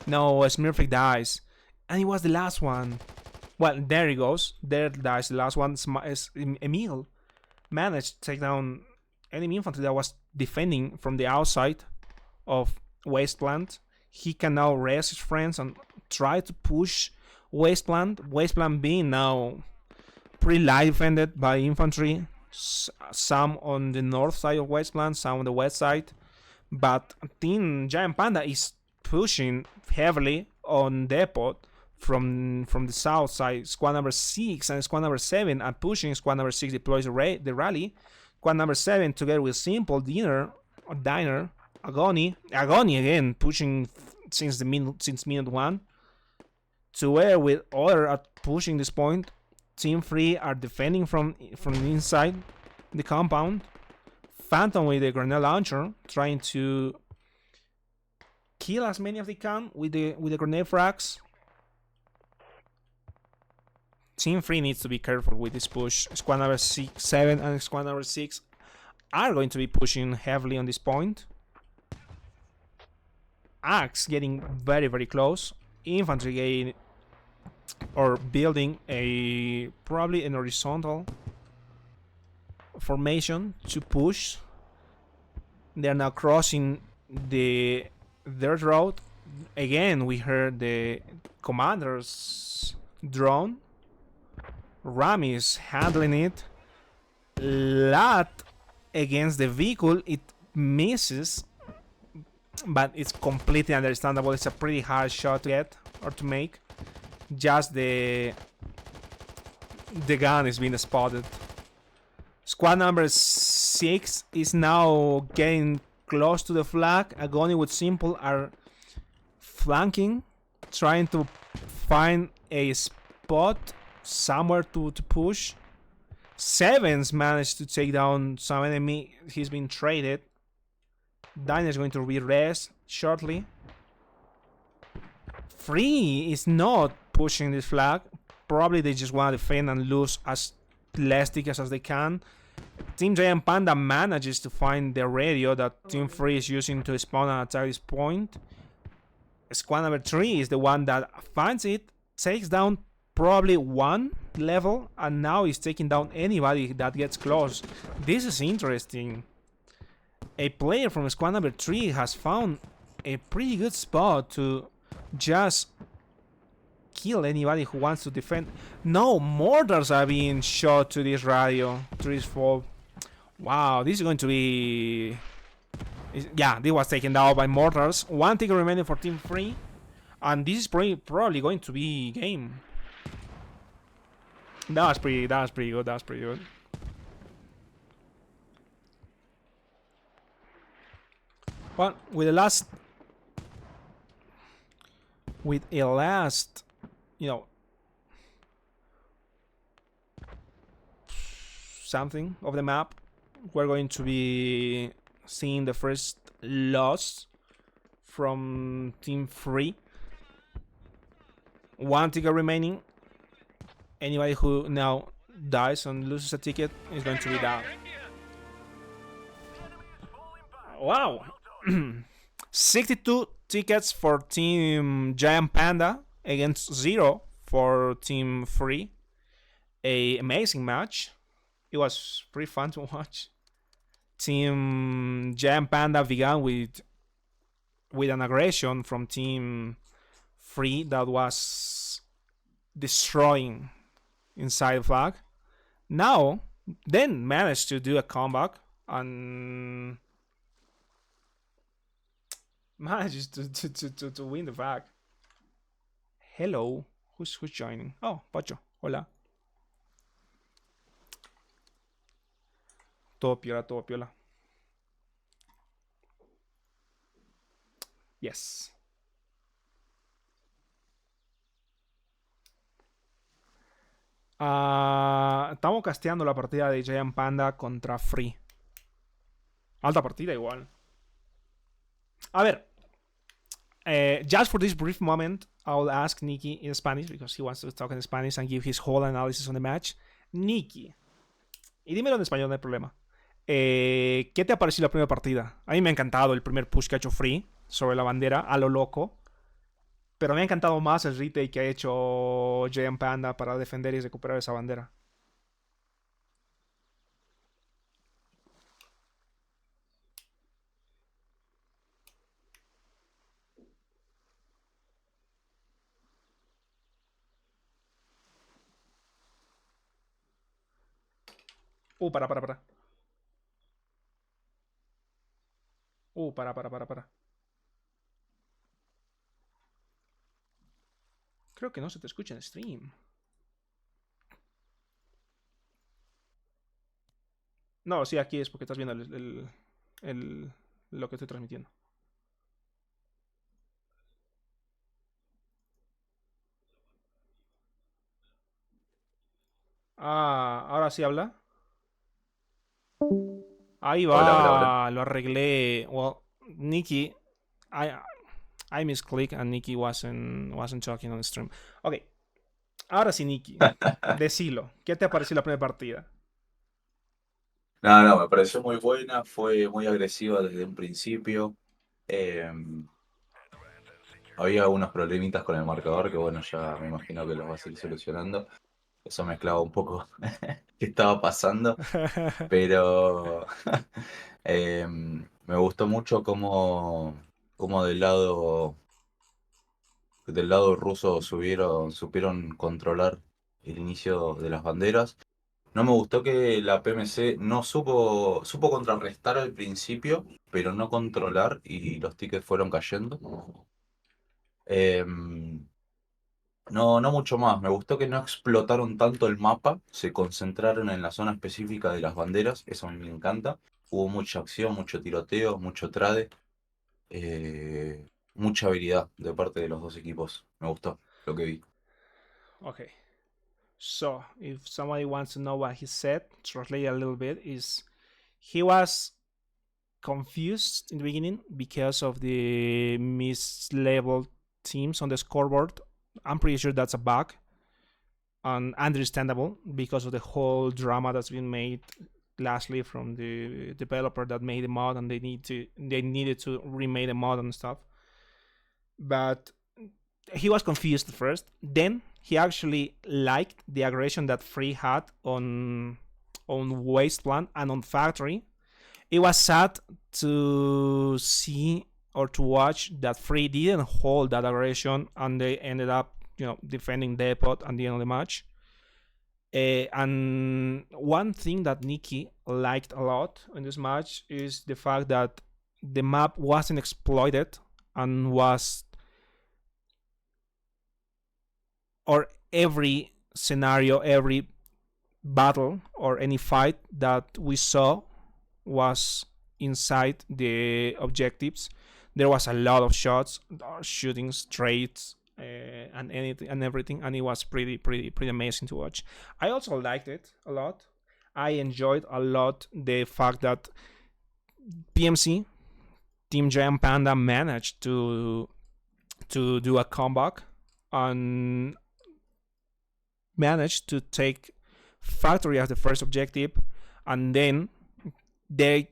No, Smurfik dies. And he was the last one. Well, there he goes. There dies the last one. Emil managed to take down enemy infantry that was defending from the outside of Wasteland. He can now rest his friends and try to push Wasteland. Wasteland being now pretty light defended by infantry. Some on the north side of Wasteland, some on the west side. But Team Giant Panda is pushing heavily on depot from the south side. Squad number 6 and squad number 7 are pushing. Squad number 6 deploys the rally. Squad number 7 together with Simple Diner Agony again pushing since minute 1 to where with other are pushing this point. Team FRI are defending from inside the compound. Phantom with the grenade launcher trying to kill as many as they can with the grenade frags. Team FRI needs to be careful with this push. Squad number 7 and squad number 6 are going to be pushing heavily on this point. Axe getting very, very close. Infantry getting or building probably an horizontal formation to push. They're now crossing the dirt road. Again, we heard the commander's drone. Rami is handling it. Lat against the vehicle, it misses, but it's completely understandable. It's a pretty hard shot to get or to make. Just the gun is being spotted. Squad number 6 is now getting close to the flag. Agony with Simple are flanking, trying to find a spot somewhere to push. Sevens managed to take down some enemy. He's been traded. Diner is going to be rest shortly. FRI is not pushing this flag. Probably they just want to defend and lose as less tickets as they can. Team Giant Panda manages to find the radio that Team FRI is using to spawn and attack this point. Squad number 3 is the one that finds it, takes down probably one level, and now is taking down anybody that gets close. This is interesting. A player from squad number 3 has found a pretty good spot to just kill anybody who wants to defend. No, mortars are being shot to this radio, to this fob. Wow, this is going to be... Yeah, this was taken down by mortars. One ticket remaining for Team FRI. And this is probably going to be game. That was pretty good. Well, with a last, you know, something of the map, we're going to be seeing the first loss from Team FRI. One ticket remaining. Anybody who now dies and loses a ticket is going to be down. Wow. 62 tickets for Team Giant Panda against 0 for Team FRI. A amazing match. It was pretty fun to watch. Team Giant Panda began with an aggression from Team FRI that was destroying inside the flag. Now, then managed to do a comeback and manages to win the flag. Hello, who's joining? Oh, Pacho, hola. Todo piola. Yes. Estamos casteando la partida de Giant Panda contra FRI. Alta partida igual. A ver. Just for this brief moment, I'll ask Nicky in Spanish because he wants to talk in Spanish and give his whole analysis on the match. Nicky. Y dímelo en español, no hay problema. ¿Qué te ha parecido la primera partida? A mí me ha encantado el primer push que ha hecho FRI sobre la bandera, a lo loco. Pero me ha encantado más el retake que ha hecho Giant Panda para defender y recuperar esa bandera. Para. Para. Creo que no se te escucha en stream. No, sí, aquí es porque estás viendo lo que estoy transmitiendo. Ahora sí habla. Ahí va, Hola. lo arreglé. Well, Nikki, I misclicked and Nikki wasn't talking on the stream. Ok, ahora sí, Nikki, decilo. ¿Qué te pareció la primera partida? No, me pareció muy buena, fue muy agresiva desde un principio. Eh, Había unos problemitas con el marcador que bueno, ya me imagino que los vas a ir solucionando. Eso mezclaba un poco qué estaba pasando, pero me gustó mucho cómo del lado ruso supieron controlar el inicio de las banderas. No me gustó que la PMC no supo contrarrestar al principio, pero no controlar y los tickets fueron cayendo. No mucho más. Me gustó que no explotaron tanto el mapa, se concentraron en la zona específica de las banderas, eso a mí me encanta. Hubo mucha acción, mucho tiroteo, mucho trade, mucha habilidad de parte de los dos equipos. Me gustó lo que vi. Ok. So, if somebody wants to know what he said, translate a little bit, is he was confused in the beginning because of the mislabeled teams on the scoreboard. I'm pretty sure that's a bug and understandable because of the whole drama that's been made lastly from the developer that made the mod, and they needed to remake the mod and stuff. But he was confused at first. Then he actually liked the aggression that Free had on Wasteland and on Factory. It was sad to see or to watch that Free didn't hold that aggression and they ended up, defending Depot at the end of the match. And one thing that Nikki liked a lot in this match is the fact that the map wasn't exploited and was, or every scenario, every battle, or any fight that we saw was inside the objectives. There was a lot of shots, shooting straight, and anything and everything, and it was pretty amazing to watch. I also liked it a lot. I enjoyed a lot the fact that PMC Team Giant Panda managed to do a comeback and managed to take Factory as the first objective, and then they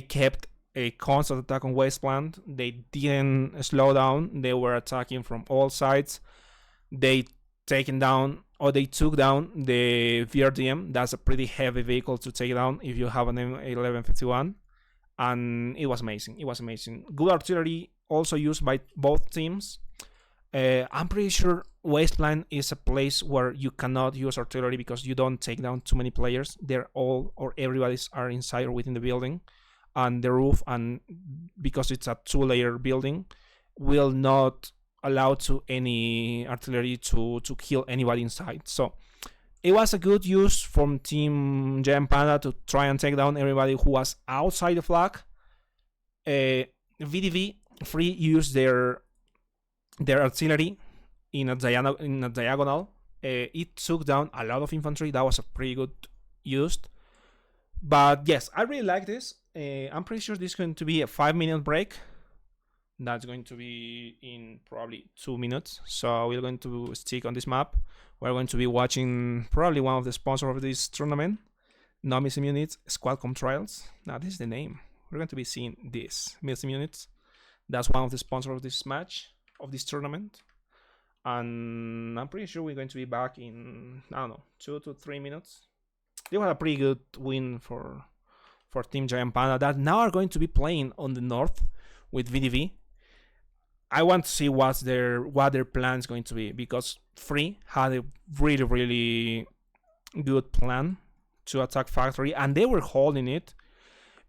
kept a constant attack on Wasteland. They didn't slow down. They were attacking from all sides. They they took down the VRDM. That's a pretty heavy vehicle to take down if you have an M1151, and it was amazing. It was amazing. Good artillery also used by both teams. I'm pretty sure Wasteland is a place where you cannot use artillery because you don't take down too many players. They're all or everybody's are inside or within the building, and the roof, and because it's a 2-layer building, will not allow to any artillery to kill anybody inside. So it was a good use from Team Giant Panda to try and take down everybody who was outside the flag. VDV Free used their artillery in a diagonal. It took down a lot of infantry. That was a pretty good used. But yes, I really like this. I'm pretty sure this is going to be a 5-minute break. That's going to be in probably 2 minutes. So we're going to stick on this map. We're going to be watching probably one of the sponsors of this tournament, not Missing Units, Squadcom Trials. Now this is the name. We're going to be seeing this Missing Units. That's one of the sponsors of this match, of this tournament. And I'm pretty sure we're going to be back in, I don't know, 2 to 3 minutes. They had a pretty good win for Team Giant Panda that now are going to be playing on the north with VDV. I want to see what their plan is going to be, because Free had a really good plan to attack Factory, and they were holding it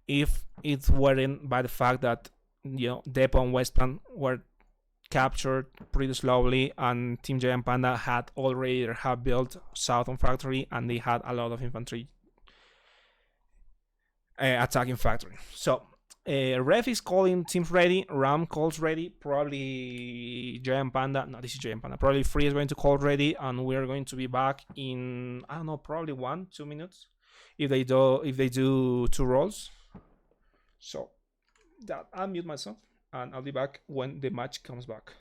if it weren't by the fact that Depot and Westpan were captured pretty slowly, and Team Giant Panda had already have built south on Factory, and they had a lot of infantry attacking Factory. So Ref is calling teams ready. Ram calls ready. Probably Giant Panda. No, this is Giant Panda. Probably Free is going to call ready, and we're going to be back in, I don't know, probably 1-2 minutes if they do 2 rolls. So that I'll mute myself, and I'll be back when the match comes back.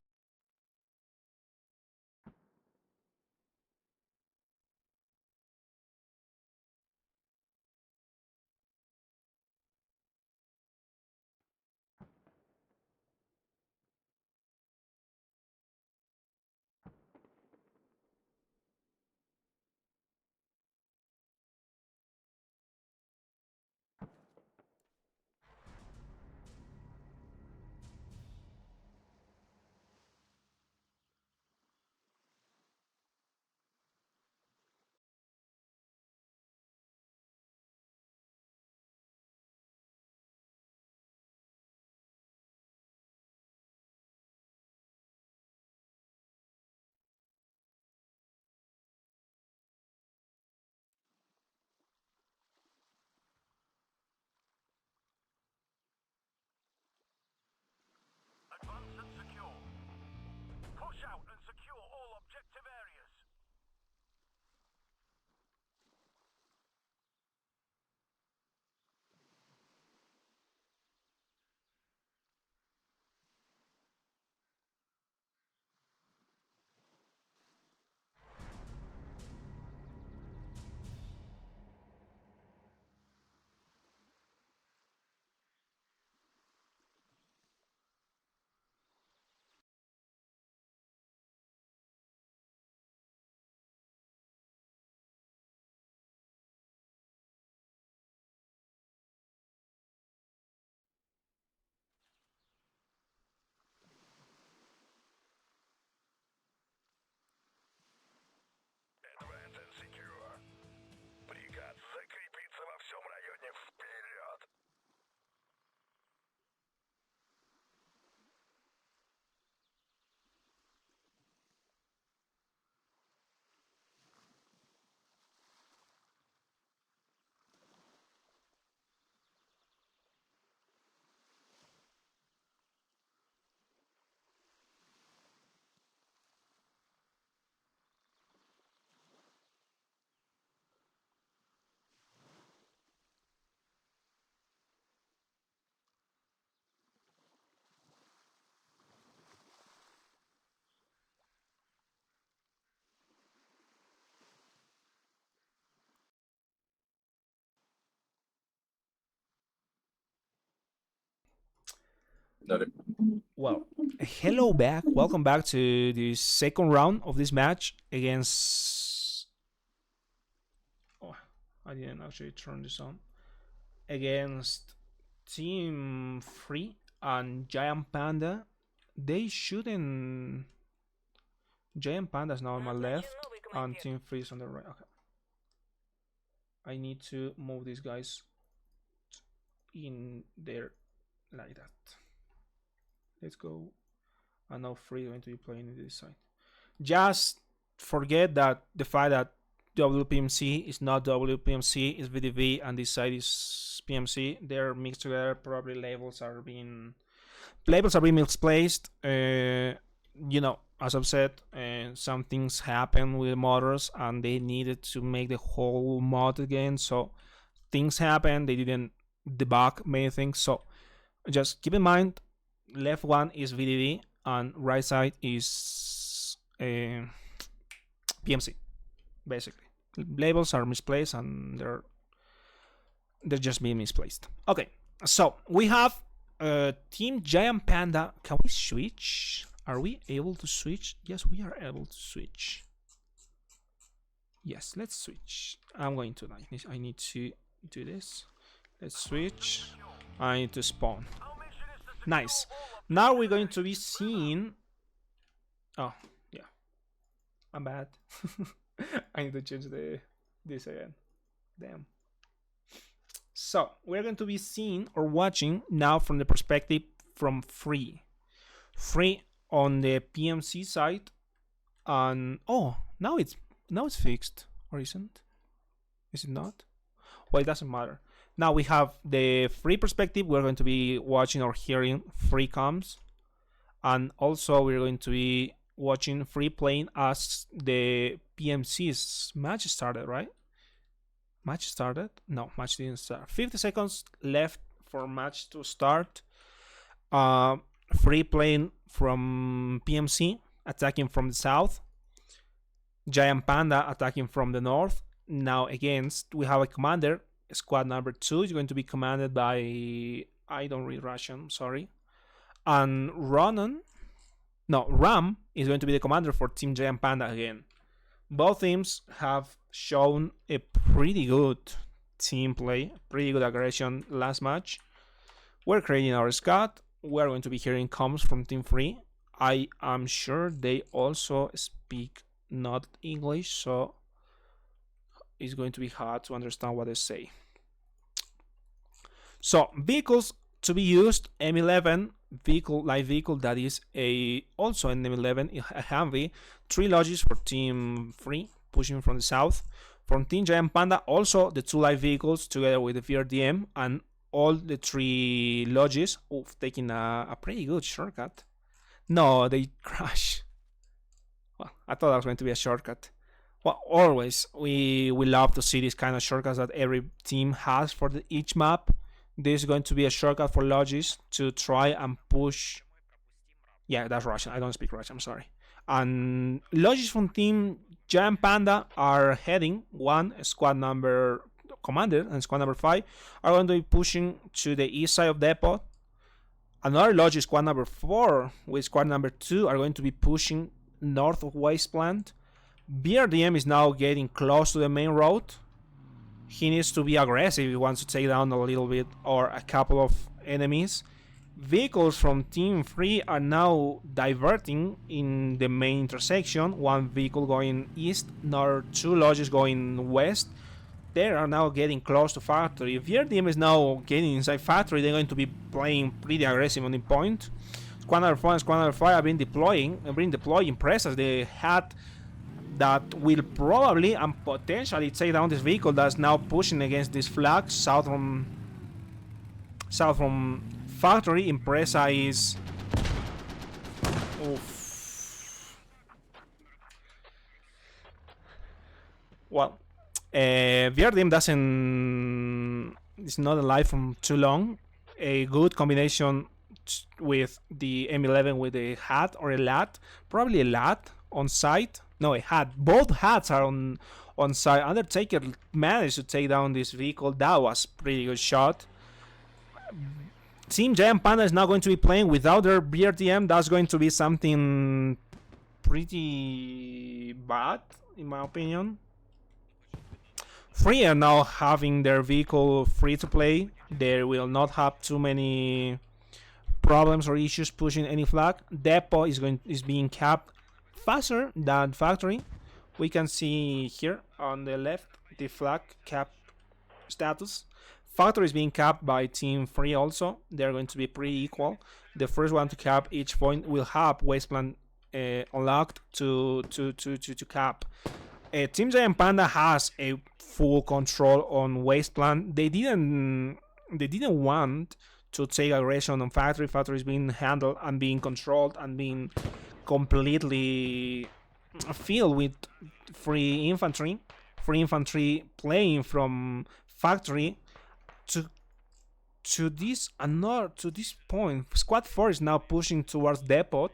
Dale. Well, hello back. Welcome back to the second round of this match against. Oh, I didn't actually turn this on. Against Team Free and Giant Panda. They shouldn't. Giant Panda's now on my left, and Team Free is on the right. Okay. I need to move these guys in there like that. Let's go. And now Free is going to be playing this side. Just forget that the fact that WPMC is not WPMC, is VDV, and this side is PMC. They're mixed together. Probably labels are being misplaced. As I've said, some things happen with modders, and they needed to make the whole mod again. So things happen. They didn't debug many things. So just keep in mind, left one is VDD and right side is PMC. Basically, labels are misplaced and they're just being misplaced. Okay, so we have Team Giant Panda. Can we switch? Are we able to switch? Yes, we are able to switch. Yes, let's switch. I'm going to. I need to do this. Let's switch. I need to spawn. Nice. Now we're going to be seeing. Oh, yeah. I'm bad. I need to change this again. Damn. So we're going to be seeing or watching now from the perspective from Free. Free on the PMC side, and now it's fixed, or isn't? Is it not? Well, it doesn't matter. Now we have the Free perspective. We're going to be watching or hearing Free comms, and also we're going to be watching Free playing as the PMC's match started, right? Match started? No, match didn't start. 50 seconds left for match to start. Free playing from PMC, attacking from the south. Giant Panda attacking from the north. Now against, we have a commander. Squad number 2 is going to be commanded by, I don't read Russian, sorry. And Ram is going to be the commander for Team Giant Panda again. Both teams have shown a pretty good team play, pretty good aggression last match. We're creating our squad. We're going to be hearing comms from Team Free. I am sure they also speak not English, so it's going to be hard to understand what they say. So vehicles to be used: M11 vehicle, light vehicle, that is also an M11, a Humvee. 3 lodges for Team Free, pushing from the south. From Team Giant Panda, also the 2 light vehicles together with the VRDM, and all the 3 lodges. Taking a pretty good shortcut. No, they crash. Well, I thought that was going to be a shortcut. Well, always we love to see these kind of shortcuts that every team has for each map. This is going to be a shortcut for lodges to try and push. Yeah, that's Russian. I don't speak Russian, I'm sorry. And lodges from Team Giant Panda are heading. Squad number commander and squad number 5 are going to be pushing to the east side of depot. Another lodge, squad number 4 with squad number 2, are going to be pushing north of Waste Plant. BRDM is now getting close to the main road. He needs to be aggressive if he wants to take down a little bit or a couple of enemies. Vehicles from Team Free are now diverting in the main intersection. 1 vehicle going east, another 2 lodges going west. They are now getting close to factory. If VRDM is now getting inside factory, they're going to be playing pretty aggressive on the point. Squad number 4 and Squad number 5 have been deploying presses. They had that will probably and potentially take down this vehicle that's now pushing against this flag south from factory. Impresa is well, VRDM is not alive from too long. A good combination with the M11 with a hat or a lat, probably a lat on site. No, a hat. Both hats are on site. Undertaker managed to take down this vehicle. That was a pretty good shot. Team Giant Panda is now going to be playing without their BRTM. That's going to be something pretty bad, in my opinion. Free are now having their vehicle free to play. They will not have too many problems or issues pushing any flag. Depot is being capped faster than factory. We can see here on the left the flag cap status. Factory is being capped by Team Free also. They're going to be pretty equal. The first one to cap each point will have Wasteland unlocked to cap. Team Giant Panda has a full control on Wasteland. They didn't want to take aggression on Factory. Factory is being handled and being controlled and being completely filled with free infantry. Free infantry playing from Factory to this point. Squad 4 is now pushing towards Depot.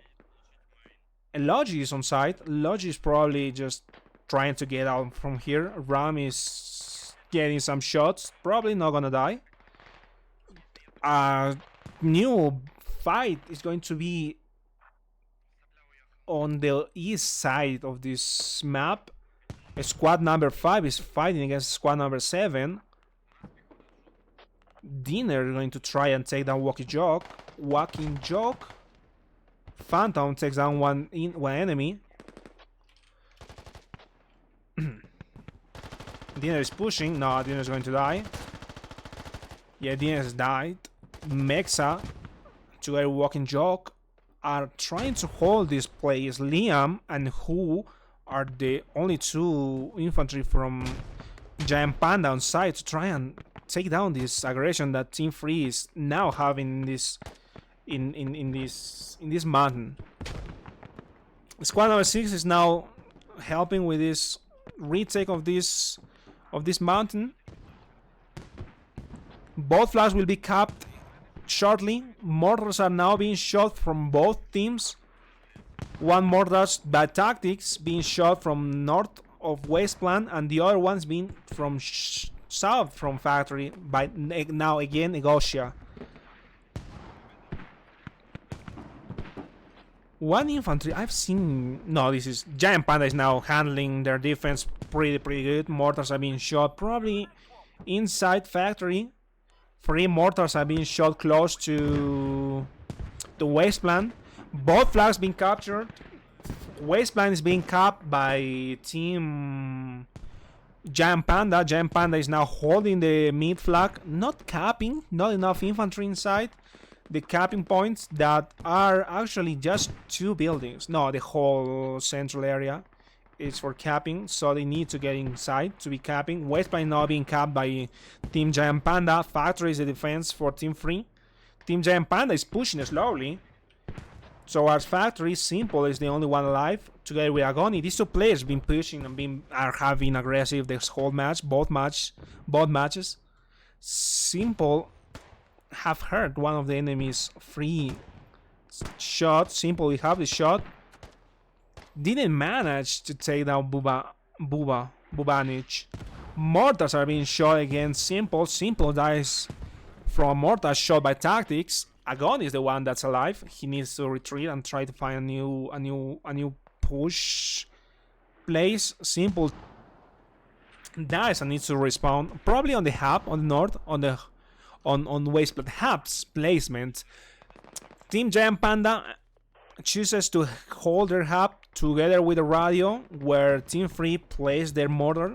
Logi is on site. Logi is probably just trying to get out from here. Ram is getting some shots. Probably not gonna die. A new fight is going to be on the east side of this map. Squad number 5 is fighting against squad number 7. Dinner is going to try and take down Walking Joke. Phantom takes down one enemy. Dinner is pushing. No, Dinner is going to die. Yeah, Dinner has died. Mexa, together with Walking Joke, are trying to hold this place. Liam and Who are the only 2 infantry from Giant Panda on site to try and take down this aggression that Team Free is now having in this in this mountain. Squad number 6 is now helping with this retake of this mountain. Both flags will be capped shortly. Mortars are now being shot from both teams. One mortars by Tactics being shot from north of Wasteland, and the other one's being from south from Factory by now again Negotia. One infantry I've seen. No, this is Giant Panda is now handling their defense pretty good. Mortars are being shot probably inside Factory. 3 mortars are being shot close to the Wasteland. Both flags being captured. Wasteland is being capped by Team Giant Panda. Giant Panda is now holding the mid flag, not capping, not enough infantry inside. The capping points that are actually just 2 buildings. No, the whole central area is for capping, so they need to get inside to be capping. Wasteland now being capped by Team Giant Panda. Factory is the defense for Team Free. Team Giant Panda is pushing slowly towards Factory. Simple is the only one alive together with Agony. These 2 players been pushing and have been aggressive this whole match, both matches. Simple have hurt one of the enemy's free shot. Simple, we have the shot. Didn't manage to take down Bubanic. Mortars are being shot against Simple. Simple dies from a mortar shot by Tactics. Agon is the one that's alive. He needs to retreat and try to find a new push place. Simple dies and needs to respawn. Probably on the hub on the north on Wasteland hub's placement. Team Giant Panda chooses to hold their hub together with a radio, where Team Free plays their mortar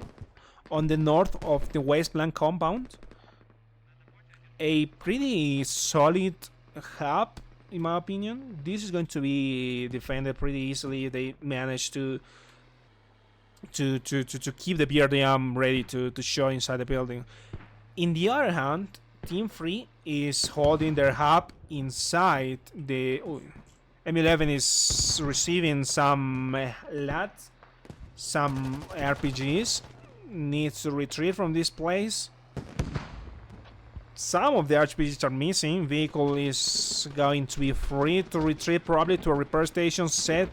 on the north of the Wasteland compound. A pretty solid hub, in my opinion. This is going to be defended pretty easily. They managed to keep the BRDM ready to show inside the building. In the other hand, Team Free is holding their hub inside the... M11 is receiving some LAT, some RPGs, needs to retreat from this place. Some of the RPGs are missing. Vehicle is going to be free to retreat, probably to a repair station set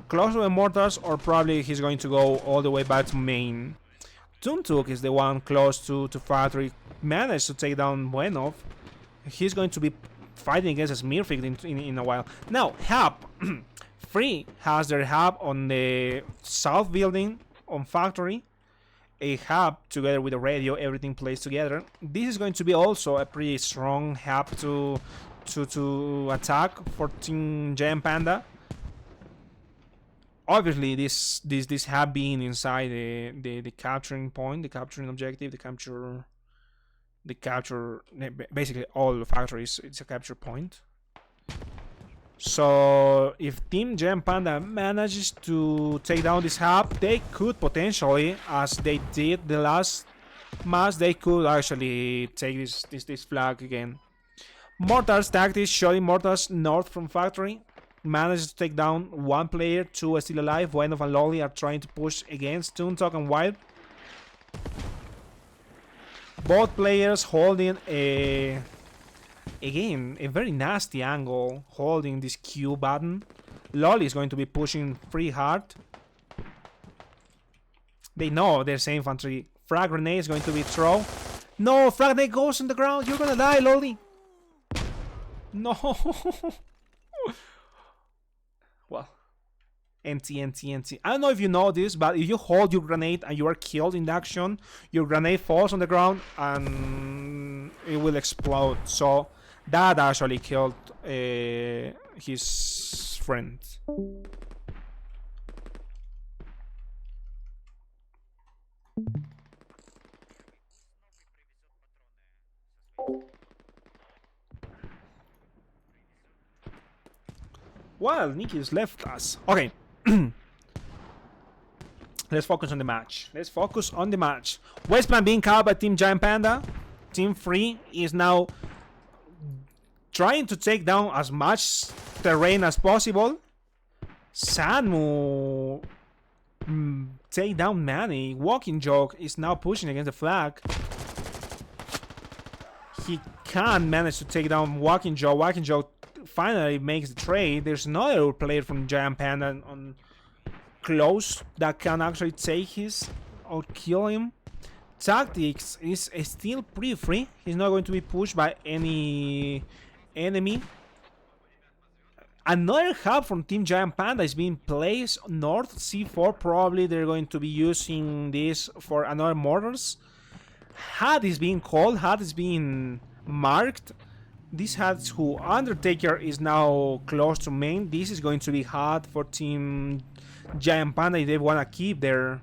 close to the mortars, or probably he's going to go all the way back to main. Tuntuk is the one close to Factory, managed to take down Buenov. he's going to be fighting against a Smurfig in a while. Now, hub. FRI has their hub on the south building on factory. A hub together with a radio, everything plays together. This is going to be also a pretty strong hub to attack for Team Giant Panda. Obviously, this hub being inside the capturing point, the capturing objective, the capture basically all the factories. It's a capture point. So if Team Giant Panda manages to take down this hub, they could potentially, as they did the last match, they could actually take this flag again. Mortars tactics, shooting mortars north from factory. Manages to take down one player, two are still alive. Bueno and Lolly are trying to push against Toontalk and Wild. Both players holding again, a very nasty angle, holding this Q button. Lolly is going to be pushing FRI hard. They know there's infantry. Frag grenade is going to be thrown. No, frag grenade goes on the ground. You're gonna die, Lolly. No. Well, NT. I don't know if you know this, but if you hold your grenade and you are killed in the action, your grenade falls on the ground and it will explode. So that actually killed his friend. Well, Nikki's left us. Okay. Let's focus on the match. Westman being caught by Team Giant Panda. Team FRI is now trying to take down as much terrain as possible. Sanmu take down Manny. Walking Joke is now pushing against the flag. He can't manage to take down Walking Joe. Walking Joe finally makes the trade. There's another player from Giant Panda on close that can actually take his or kill him. Tactics is still pretty free. He's not going to be pushed by any enemy. Another hub from Team Giant Panda is being placed north C4. Probably they're going to be using this for another mortars. HUD is being called. HUD is being marked. This HUD who Undertaker is now close to main. This is going to be HUD for Team Giant Panda if they want to keep their...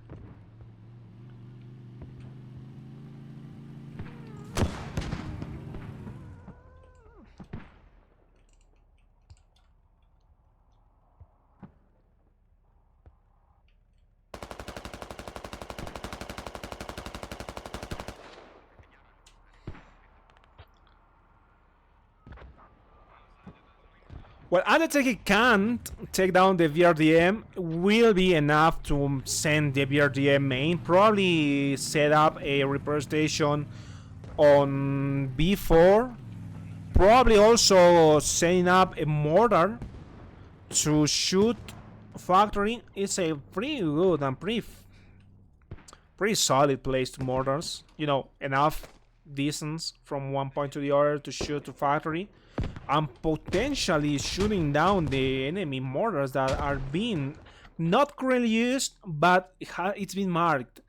Well, Undertaker can't take down the VRDM, will be enough to send the VRDM main. Probably set up a repair station on B4. Probably also setting up a mortar to shoot factory. It's a pretty good and pretty solid place to mortars. You know, enough distance from one point to the other to shoot to factory. And potentially shooting down the enemy mortars that are being not currently used, but it's been marked.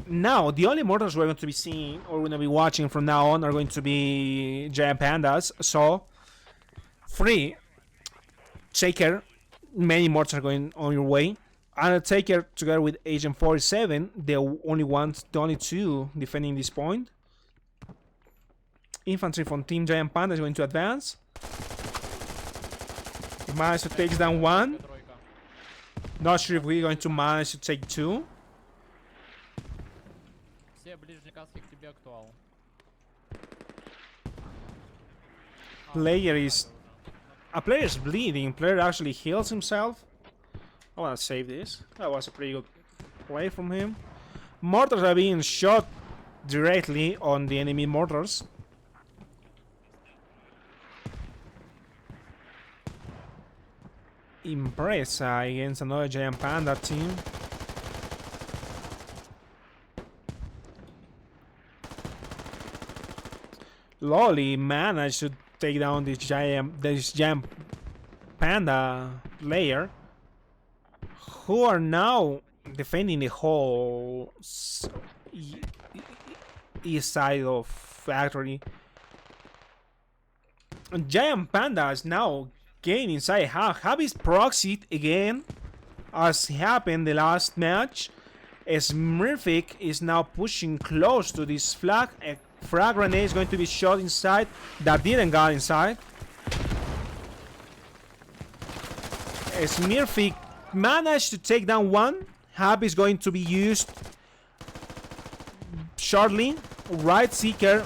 Now, the only mortars we're going to be seeing or we're going to be watching from now on are going to be Giant Pandas. So, FRI, Shaker, many mortars are going on your way. Undertaker together with Agent 47, the only two defending this point. Infantry from Team Giant Panda is going to advance. He managed to take down one. Not sure if we're going to manage to take two. A player is bleeding. Player actually heals himself. I want to save this. That was a pretty good play from him. Mortars are being shot directly on the enemy mortars. Impresa against another Giant Panda team. Lolly managed to take down this giant Panda player, who are now defending the whole east side of factory. And Giant Panda is now getting inside Hub. Hub is proxied again, as happened the last match. As Murphic is now pushing close to this flag. A frag grenade is going to be shot inside. That didn't go inside. As Murphic managed to take down one, Hub is going to be used shortly. Right Seeker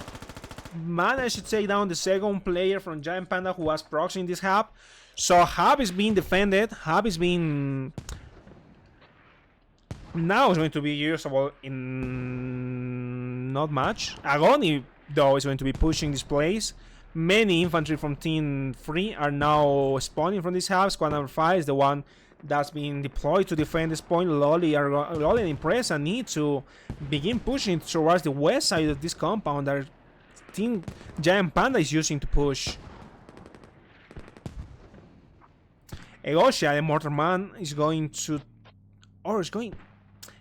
managed to take down the second player from Giant Panda who was proxying this Hub. So Hub is being defended. Hub is being now is going to be usable in not much. Agoni though is going to be pushing this place. Many infantry from Team FRI are now spawning from this Hub. Squad number 5 is the one that's being deployed to defend this point. Lolly and Impresa need to begin pushing towards the west side of this compound that Team Giant Panda is using to push. Egosha, the Mortarman, is going to, or is going,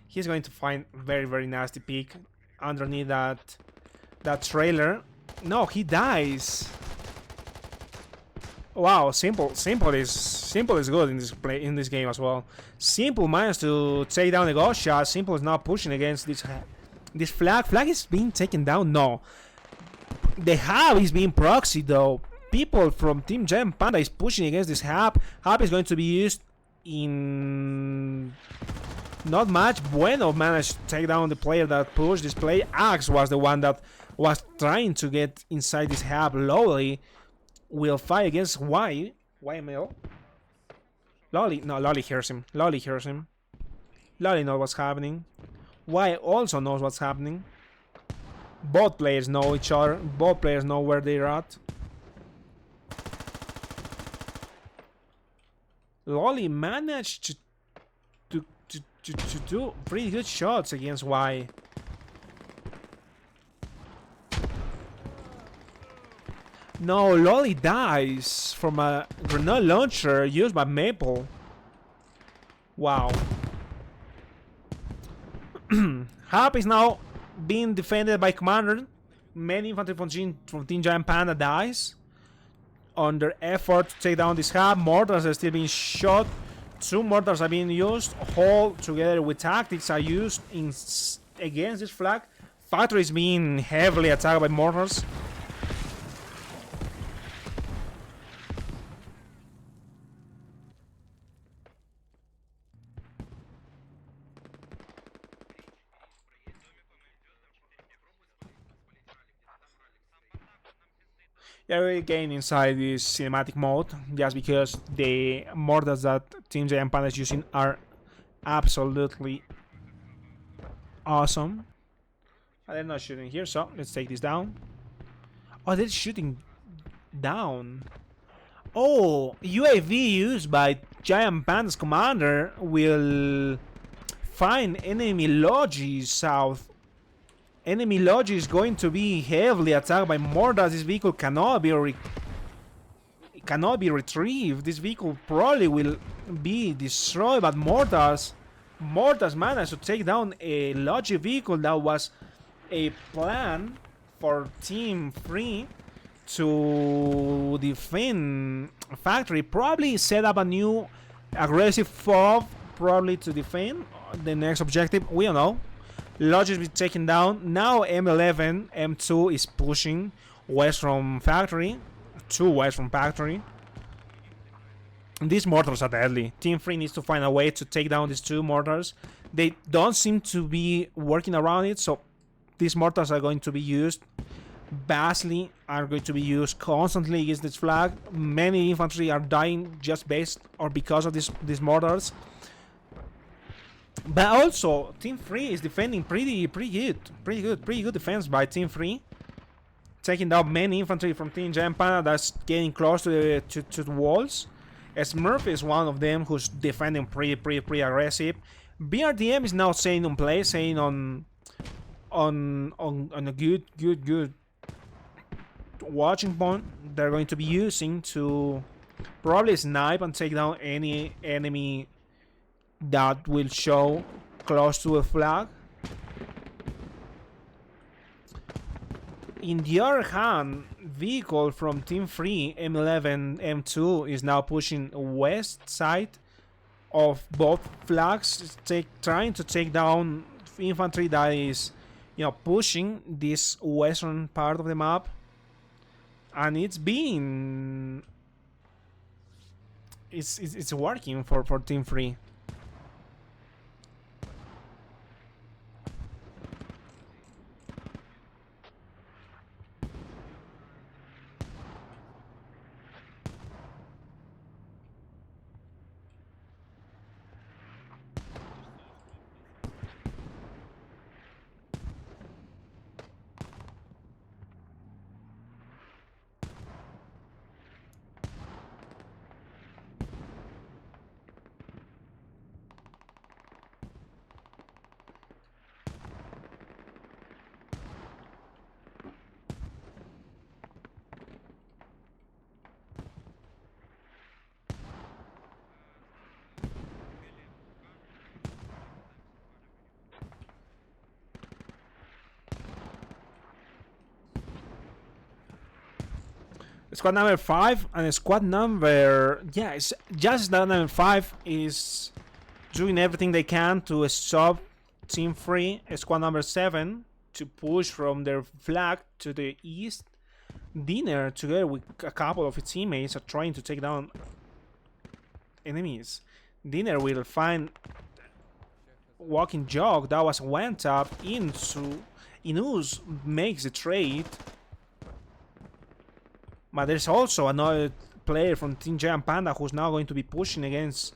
he's going to find very, very nasty peek underneath that trailer. No, he dies. Wow, simple is good in this game as well. Simple managed to take down the ghost shot. Simple is not pushing against this flag. Flag is being taken down. No, the hub is being proxied though. People from Team Giant Panda is pushing against this hub. Hub is going to be used in not much. Bueno managed to take down the player that pushed this play. Axe was the one that was trying to get inside this hub. Lolly will fight against YML. Lolly hears him. Lolly knows what's happening. Y also knows what's happening. Both players know each other. Both players know where they're at. Lolly managed to do pretty good shots against Y. No, Lolly dies from a grenade launcher used by Maple. Wow. Hub is now being defended by Commander. Many infantry from Team Giant Panda dies on their effort to take down this hub. Mortars are still being shot. 2 mortars are being used. All together with tactics are used against this flag. Factory is being heavily attacked by mortars. Yeah, we again inside this cinematic mode just because the mortars that Team Giant Panda is using are absolutely awesome. They're not shooting here, so let's take this down. Oh, they're shooting down. Oh, UAV used by Giant Panda's commander will find enemy lodges south. Enemy lodge is going to be heavily attacked by mortars. This vehicle cannot be retrieved. This vehicle probably will be destroyed, but mortars managed to take down a lodge vehicle that was a plan for Team FRI to defend factory. Probably set up a new aggressive fob, probably to defend the next objective. We don't know. Lodge is taken down. Now M11, M2 is pushing west from factory. 2 west from factory. These mortars are deadly. Team FRI needs to find a way to take down these 2 mortars. They don't seem to be working around it, so these mortars are going to be used. Vastly are going to be used constantly against this flag. Many infantry are dying just based or because of these mortars. But also, Team FRI is defending pretty good defense by Team FRI, taking down many infantry from Team Giant Panda that's getting close to the walls. As Murphy is one of them who's defending pretty aggressive. BRDM is now staying on play, staying on a good watching point they're going to be using to probably snipe and take down any enemy that will show close to a flag. In the other hand, vehicle from Team Free M11 M2 is now pushing west side of both flags, trying to take down infantry that is, pushing this western part of the map, and it's working for Team Free. Squad number 5 and squad number... Yeah, it's just squad number 5 is doing everything they can to stop Team Free. Squad number 7 to push from their flag to the east. Dinner, together with a couple of its teammates, are trying to take down enemies. Dinner will find Walking Jog. That was one tap into Inus, makes the trade. But there's also another player from Team Giant Panda who's now going to be pushing against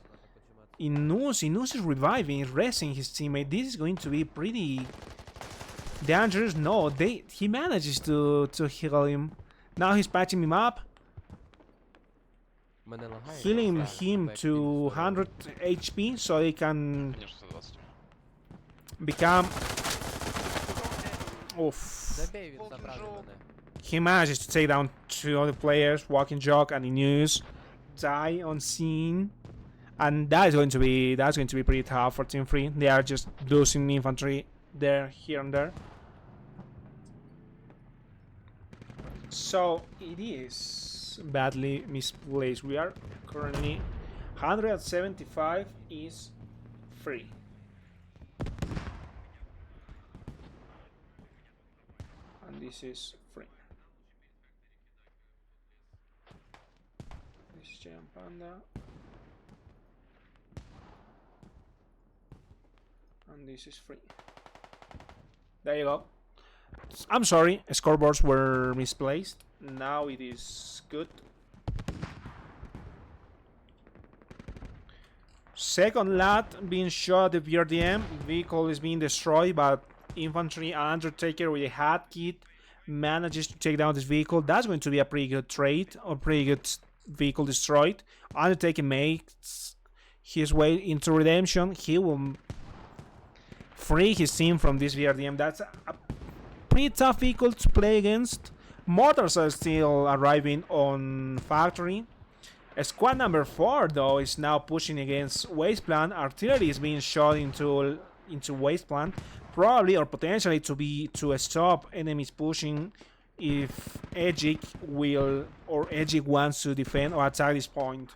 Inus. Inus is reviving, resting his teammate. This is going to be pretty dangerous. No, he manages to heal him. Now he's patching him up, healing him to 100 HP so he can become... Oof. He manages to take down 2 other players, Walking Jog and Inus, die on scene, and that's going to be pretty tough for Team Free. They are just losing infantry there, here and there. So it is badly misplaced. We are currently 175 is free. And this is free. This is Giant Panda. And this is free. There you go. I'm sorry, scoreboards were misplaced. Now it is good. Second lat being shot at the VRDM. Vehicle is being destroyed, but infantry Undertaker with a hat kit manages to take down this vehicle. That's going to be a pretty good trade, or pretty good vehicle destroyed. Undertaker makes his way into redemption. He will free his team from this VRDM. That's a pretty tough vehicle to play against. Mortars are still arriving on factory. Squad number 4 though is now pushing against Wasteland. Artillery is being shot into Wasteland, probably or potentially to stop enemies pushing if Edgic wants to defend or attack this point.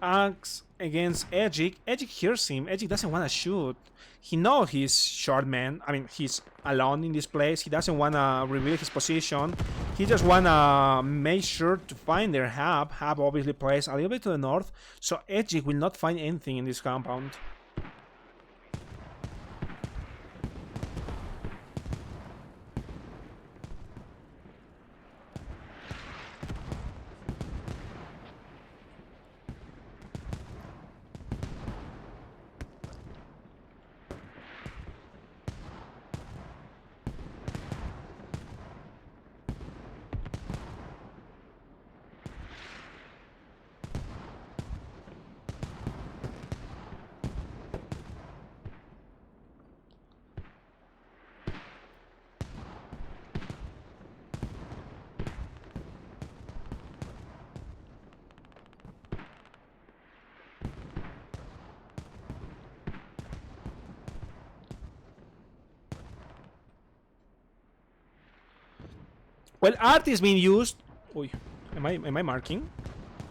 Axe against Edgic. Edgic hears him. Edgic doesn't want to shoot. He knows he's short man. I mean, he's alone in this place. He doesn't want to reveal his position. He just want to make sure to find their hub. Hub obviously plays a little bit to the north, so Edgic will not find anything in this compound. Well, art is being used. Uy, am I marking?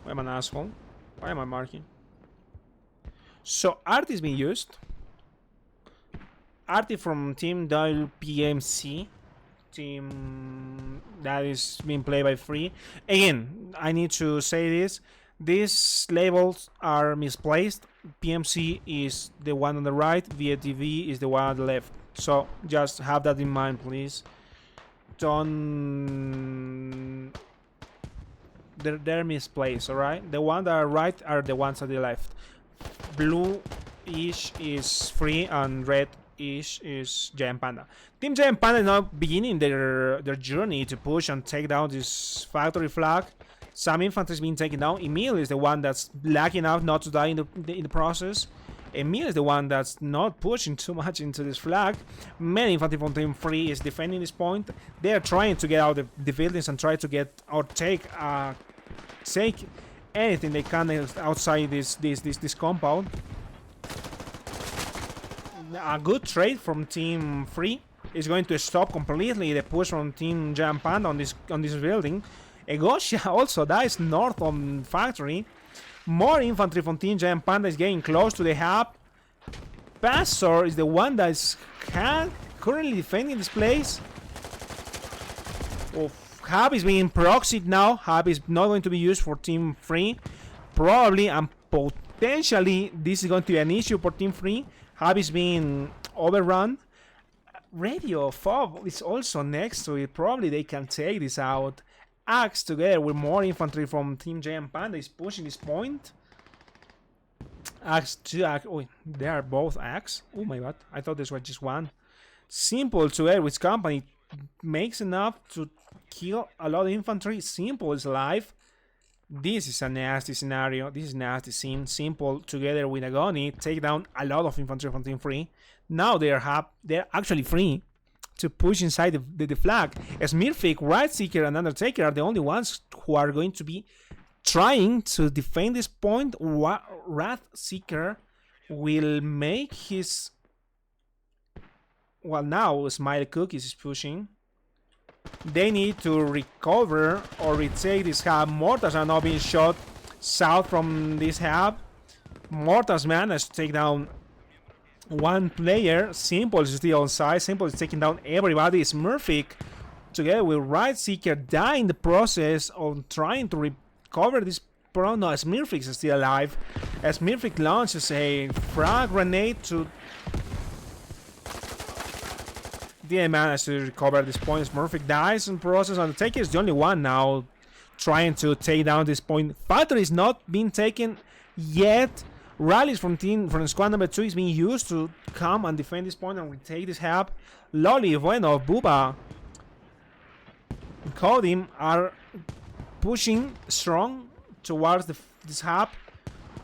I'm an asshole. Why am I marking? So art is being used. Art is from Team WPMC. Team that is being played by FRI. Again, I need to say this. These labels are misplaced. PMC is the one on the right. VATV is the one on the left. So just have that in mind, please. Don't. They're misplaced, alright? The ones that are right are the ones at the left. Blue-ish is FRI and red-ish is Giant Panda. Team Giant Panda is now beginning their journey to push and take down this factory flag. Some infantry is being taken down. Emil is the one that's lacking out not to die in the process. Emil is the one that's not pushing too much into this flag. Many infantry from Team FRI is defending this point. They are trying to get out of the buildings and try to get or take anything they can outside this compound. A good trade from Team FRI is going to stop completely the push from Team Giant Panda on this building. Egosia also dies north on factory. More infantry from Team Giant Panda is getting close to the hub. Pastor is the one that is currently defending this place. Hub is being proxied now. Hub is not going to be used for Team FRI. Probably and potentially this is going to be an issue for Team FRI. Hub is being overrun. Radio Fob is also next to it. Probably they can take this out. Axe together with more infantry from Team Giant Panda is pushing this point. Axe 2 Axe. Oh, they are both Axe. Oh my god. I thought this was just one. Simple together with company makes enough to kill a lot of infantry. Simple is alive. This is a nasty scenario. This is a nasty scene. Simple together with Agony take down a lot of infantry from Team FRI. Now they're actually free to push inside the flag. Smirfik, Rightseeker, and Undertaker are the only ones who are going to be trying to defend this point. Wrathseeker will make his... Well, now Smile Cookies is pushing. They need to recover or retake this hub. Mortars are now being shot south from this hub. Mortars managed to take down one player. Simple is still on side. Simple is taking down everybody. Smurfik together with Rightseeker die in the process of trying to recover this. No, Smurfik is still alive. As Smurfik launches a frag grenade to... Didn't manage to recover this point. Smurfik dies in the process. Undertaker is the only one now trying to take down this point. Factory is not being taken yet. Rallies from squad number 2 is being used to come and defend this point and retake this hub. Lolly, Bueno, Booba, and Kodim are pushing strong towards this hub.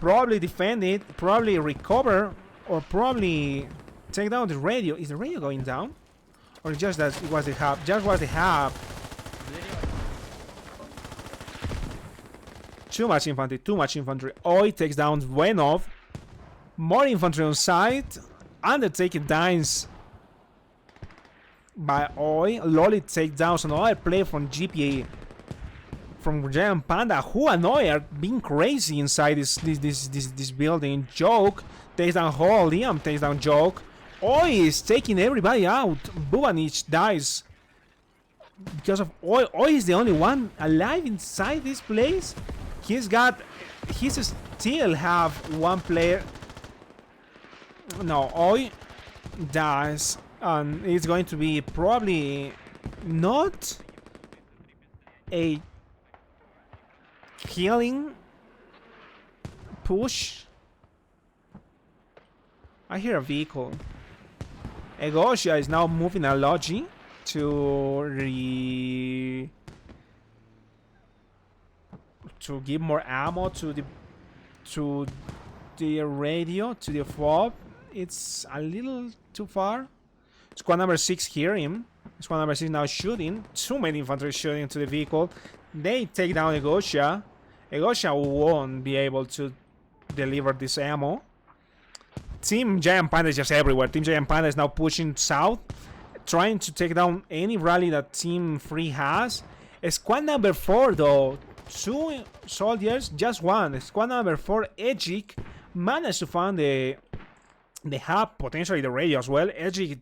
Probably defend it, probably recover, or probably take down the radio. Is the radio going down? Or just that it was the hub? Just was the hub. Too much infantry, too much infantry. Oi takes down Venov. More infantry on site. Undertaker dies by Oi. Lolly takes down another player from GPA. From Giant Panda, who and Oi are being crazy inside this building. Joke takes down Hall. Liam takes down Joke. Oi is taking everybody out. Bubanich dies because of Oi. Oi is the only one alive inside this place. He still have one player. No, Oi dies, and it's going to be probably not a killing push. I hear a vehicle. Egosia is now moving a Logi to give more ammo to the radio, to the fob. It's a little too far. Squad number 6 hear him. Squad number 6 now shooting. Too many infantry shooting to the vehicle. They take down Egosia. Egosia won't be able to deliver this ammo. Team Giant Panda is just everywhere. Team Giant Panda is now pushing south, trying to take down any rally that Team FRI has. Squad number 4 though, 2 soldiers, just one. Squad number 4, Ejik, managed to find the hub, potentially the radio as well. Ejik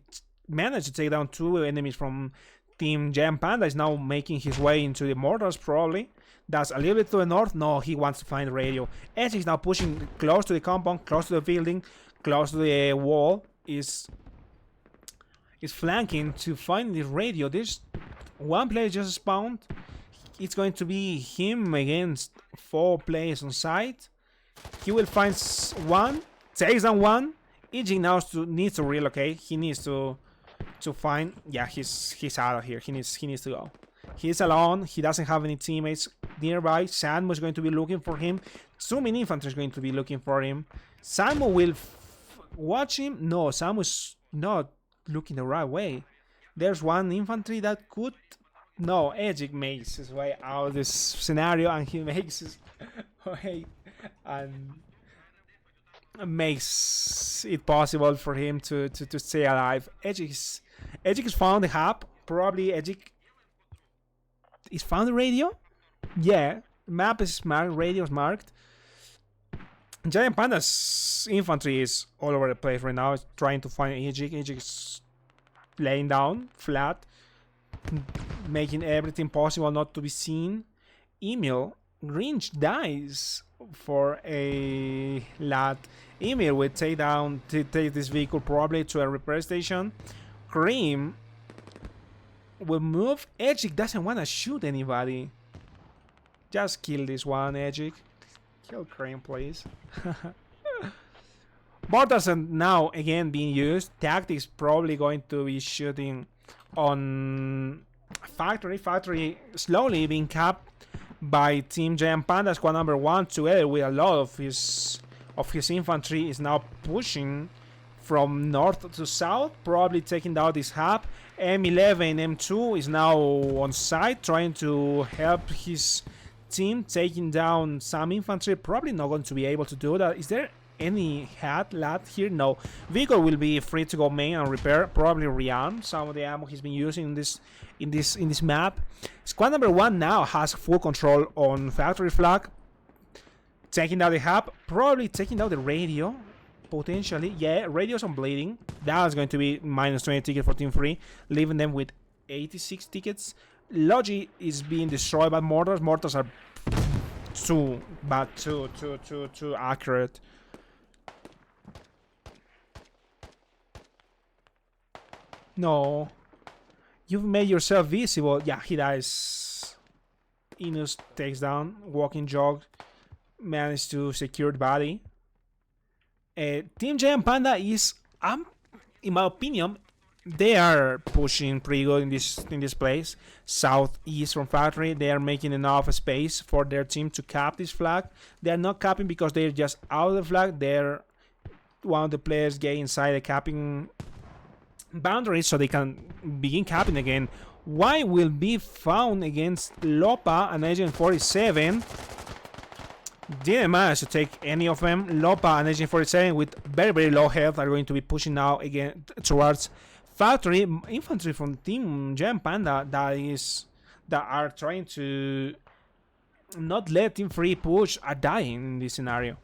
managed to take down 2 enemies from Team Jam. Panda is now making his way into the mortars probably. That's a little bit to the north. No, he wants to find the radio. Ejik is now pushing close to the compound, close to the building, close to the wall. Is flanking to find the radio. There's one player just spawned. It's going to be him against 4 players on site. He will find one, takes down one. Ejik now needs to relocate. He needs to find. Yeah, he's out of here. He needs to go. He's alone. He doesn't have any teammates nearby. Samu is going to be looking for him. 2 mini infantry is going to be looking for him. Samu will watch him. No, Samu's not looking the right way. There's one infantry that could. No, Ejik makes his way out of this scenario, and he makes his way and makes it possible for him to stay alive. Ejik is found the hub. Probably Ejik is found the radio. Yeah, map is marked, radio is marked. Giant Panda's infantry is all over the place right now. It's trying to find Ejik. Ejik is laying down flat, making everything possible not to be seen. Emil Grinch dies for a lad. Emil will take this vehicle probably to a repair station. Cream will move. Ejik doesn't want to shoot anybody. Just kill this one, Ejik. Kill Cream, please. Mortars are now again being used. Tactics probably going to be shooting on Factory. Factory slowly being capped by Team Giant Panda. Squad number 1 together with a lot of his infantry is now pushing from north to south, probably taking down this hub. M11, M2 is now on site trying to help his team taking down some infantry. Probably not going to be able to do that. Is there any lad here? No. Vehicle will be free to go main and repair. Probably rearm some of the ammo he's been using in this map. Squad number 1 now has full control on factory flag, taking down the hub, probably taking down the radio. Potentially, yeah, radio's on bleeding. That's going to be minus 20 tickets for Team Free, leaving them with 86 tickets. Logi is being destroyed by mortars. Mortars are too bad, too accurate. No, you've made yourself visible. Yeah, he dies. Inus takes down. Walking Jog managed to secure the body. Team Giant Panda is, in my opinion, they are pushing pretty good in this place. Southeast from factory, they are making enough space for their team to cap this flag. They are not capping because they're just out of the flag. They're one of the players get inside the capping boundaries so they can begin capping again. Y will be found against Lopa and Agent 47. Didn't manage to take any of them. Lopa and Agent 47 with very low health are going to be pushing now again towards factory. Infantry from Team Giant Panda that are trying to not let Team Free push are dying in this scenario.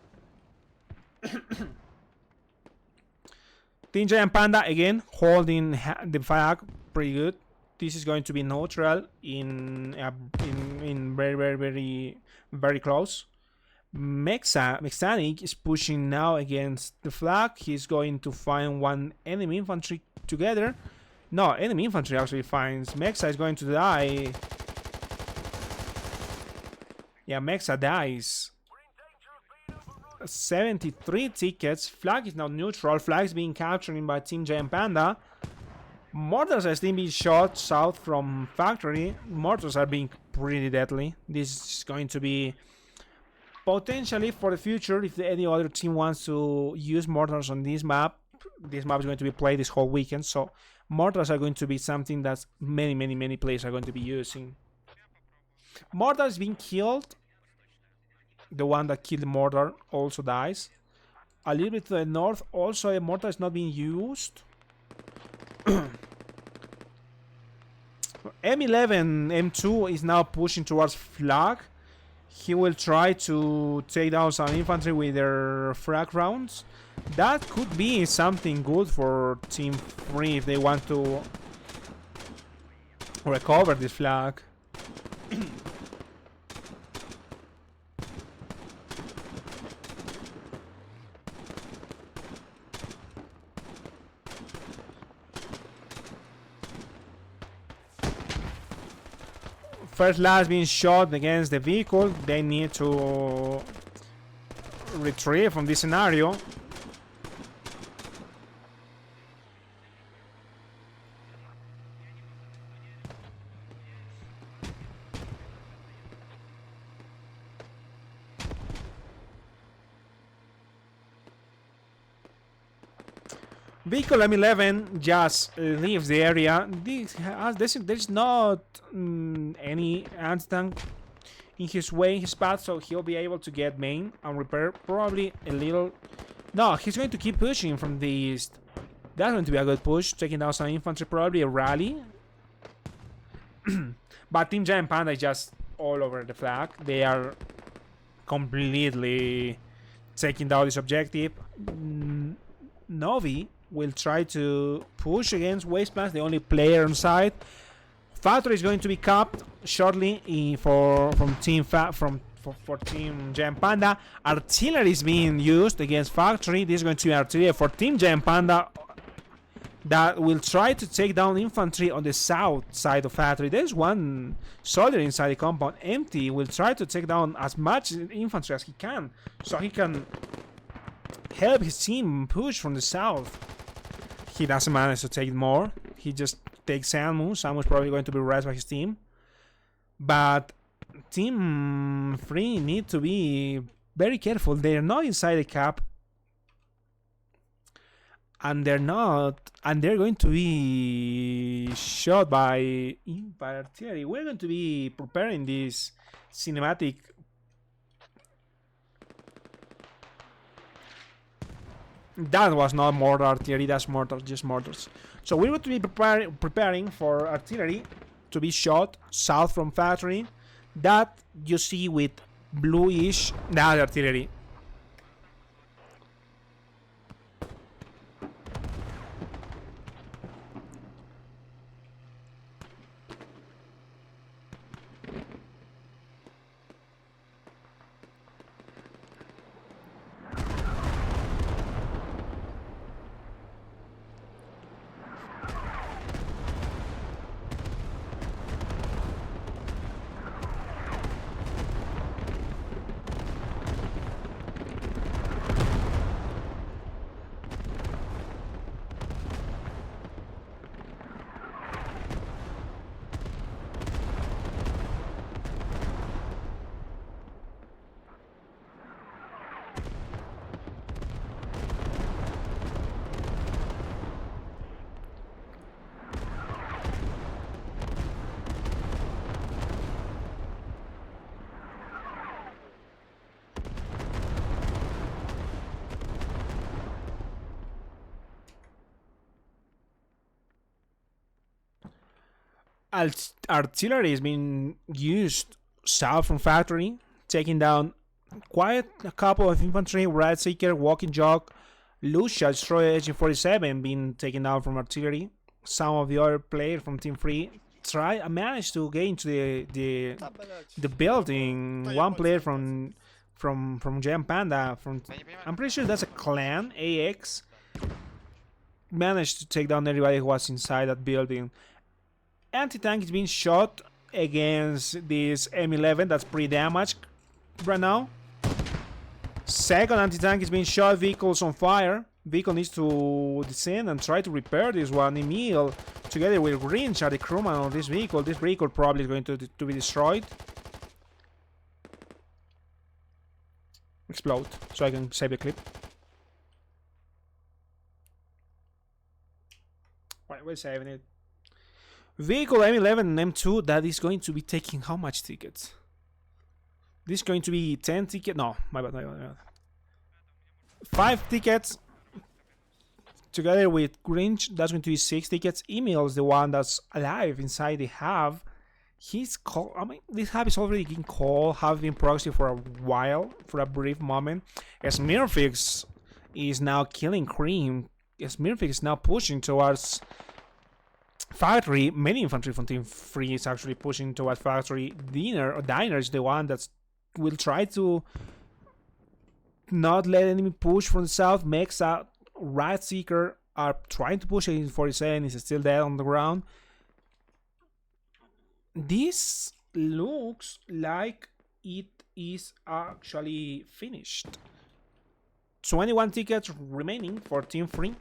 Team Giant Panda again holding the flag pretty good. This is going to be neutral in very close. Mechanic is pushing now against the flag. He's going to find one enemy infantry together. No, enemy infantry actually finds. Mexa is going to die. Yeah, Mexa dies. 73 tickets. Flag is now neutral. Flag is being captured by Team Giant Panda. Mortars are still being shot south from factory. Mortars are being pretty deadly. This is going to be potentially for the future, if any other team wants to use mortars on this map is going to be played this whole weekend, so mortars are going to be something that many players are going to be using. Mortar is being killed. The one that killed the mortar also dies. A little bit to the north, also a mortar is not being used. M11 M2 is now pushing towards flag. He will try to take down some infantry with their frag rounds. That could be something good for Team FRI if they want to recover this flag. First last being shot against the vehicle. They need to retrieve from this scenario. Vehicle M11 just leaves the area. There's not any anti-tank in his way, in his path, so he'll be able to get main and repair probably a little. No, he's going to keep pushing from the east. That's going to be a good push, taking down some infantry, probably a rally. But Team Giant Panda is just all over the flag. They are completely taking down this objective. Novi will try to push against Wastelands, the only player on side. Factory is going to be capped shortly for Team Giant Panda. Artillery is being used against Factory. This is going to be artillery for Team Giant Panda that will try to take down infantry on the south side of Factory. There's one soldier inside the compound. Empty will try to take down as much infantry as he can, so he can help his team push from the south. He doesn't manage to take more. He just takes Samu. Samu's probably going to be raised by his team. But Team FRI need to be very careful. They're not inside the cap. And they're going to be shot by artillery. We're going to be preparing this cinematic. That was not mortar artillery, that's mortar, just mortars. So we're going to be preparing for artillery to be shot south from Factory. That you see with bluish, that's artillery. Artillery is being used south from Factory, taking down quite a couple of infantry. Red Seeker, Walking Jog, Lucia, Destroyer, HG47 being taken down from artillery. Some of the other players from Team FRI managed to get into the building. One player from Giant Panda, I'm pretty sure that's a clan, AX, managed to take down everybody who was inside that building. Anti-tank is being shot against this M11 that's pretty damaged right now. Second anti-tank is being shot, vehicles on fire. Vehicle needs to descend and try to repair this one. Emil, together with Grinch, are the crewman of this vehicle. This vehicle probably is going to be destroyed. Explode, so I can save the clip. Right, we're saving it. Vehicle M11 and M2, that is going to be taking how much tickets? This is going to be 10 tickets. No, my bad. 5 tickets. Together with Grinch, that's going to be 6 tickets. Email's the one that's alive inside the hub. He's called. I mean, this hub is already getting called, have been proxy for a while, for a brief moment. Smurfix is now killing Cream. Smurfix is now pushing towards Factory. Many infantry from Team Free is actually pushing towards Factory. Diner is the one that will try to not let enemy push from the south. Mexa, Rat Seeker are trying to push it. 47 is still dead on the ground. This looks like it is actually finished. 21 tickets remaining for Team Free.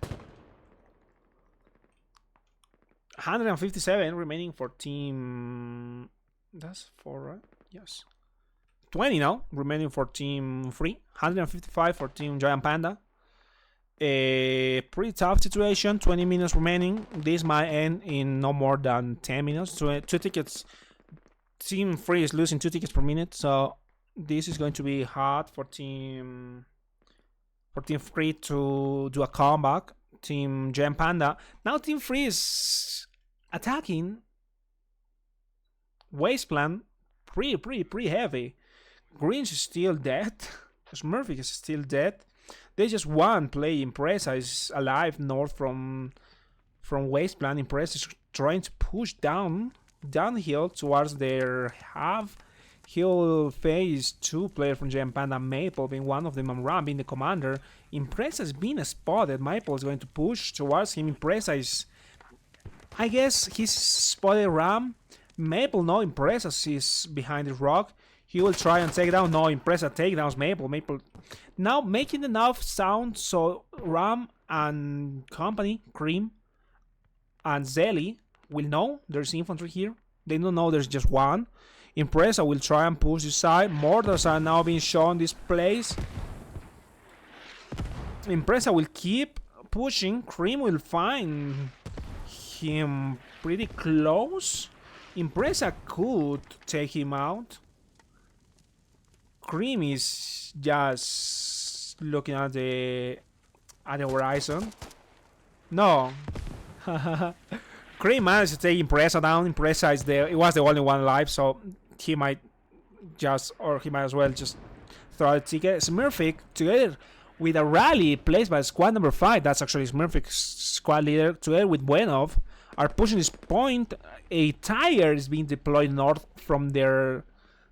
157 remaining for Team... That's 4, right? Yes. 20 now remaining for Team Free. 155 for Team Giant Panda. A pretty tough situation. 20 minutes remaining. This might end in no more than 10 minutes. 2 tickets. Team Free is losing 2 tickets per minute, so this is going to be hard for Team Free to do a comeback. Team Giant Panda. Now Team Free is attacking Wasteland pretty heavy. Grinch is still dead. Smurfy is still dead. There's just one play. Impresa is alive north from Wasteland. Impresa is trying to push downhill towards their half. He'll face 2 players from Giant Panda, Maple being one of them and Ram being the commander. Impresa has been spotted. Maple is going to push towards him. Impresa is... I guess he's spotted Ram. Maple, no, Impresa is behind the rock. He will try and take down. No, Impresa takedowns Maple. Maple now making enough sound so Ram and company, Cream and Zelly, will know there's infantry here. They don't know there's just one. Impresa will try and push this side. Mortars are now being shown this place. Impresa will keep pushing. Cream will find him pretty close. Impresa could take him out. Cream is just looking at the horizon. No. Cream managed to take Impresa down. Impresa is there. It was the only one alive, so he might as well just throw the ticket. Smurfik, together with a rally placed by squad number 5, that's actually Smurfik's squad leader, together with Buenov, are pushing this point. A tire is being deployed north from their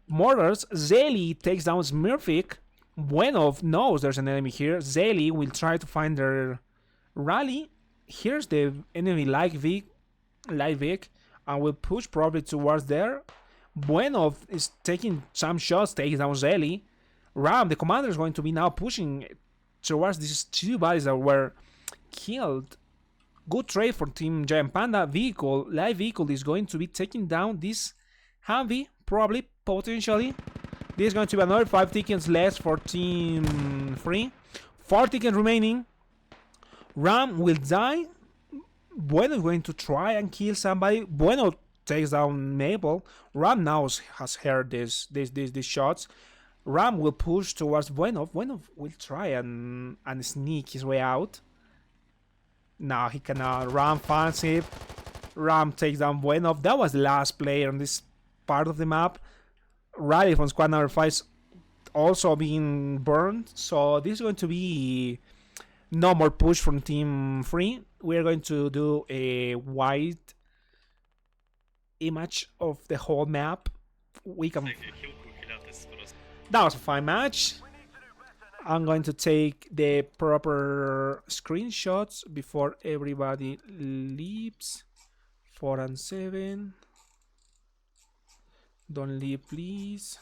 mortars. Zeli takes down Smurfik. Buenov knows there's an enemy here. Zeli will try to find their rally. Here's the enemy light Vic, and will push probably towards there. Buenov is taking some shots, takes down Zeli. Ram, the commander, is going to be now pushing towards these 2 bodies that were killed. Good trade for Team Giant Panda. Light vehicle is going to be taking down this Humvee, probably, potentially. There's going to be another 5 tickets less for Team Free. 4 tickets remaining. Ram will die. Bueno is going to try and kill somebody. Bueno takes down Maple. Ram now has heard these shots. Ram will push towards Bueno. Bueno will try and sneak his way out. No, he cannot. Ram finds it. Ram takes down Bueno. That was the last player on this part of the map. Riley from squad number 5 is also being burned. So this is going to be no more push from Team Free. We're going to do a wide image of the whole map. We can... That was a fine match. I'm going to take the proper screenshots before everybody leaves. 4 and 7. Don't leave, please.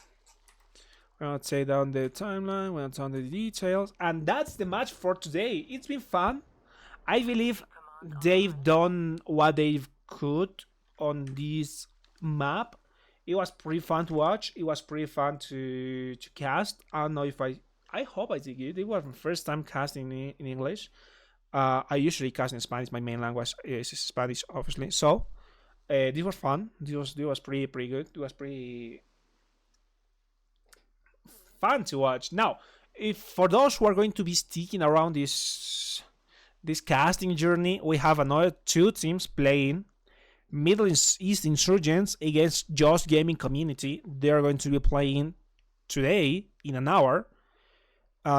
We're going to take down the timeline. We're going to turn the details. And that's the match for today. It's been fun. I believe they've done what they could on this map. It was pretty fun to watch. It was pretty fun to cast. I don't know if I hope I did good. It was my first time casting in English. I usually cast in Spanish. My main language is Spanish, obviously. So this was fun. This was pretty good. It was pretty fun to watch. Now, if for those who are going to be sticking around this this casting journey, we have another two teams playing. Middle East Insurgents against Just Gaming Community. They're going to be playing today in an hour.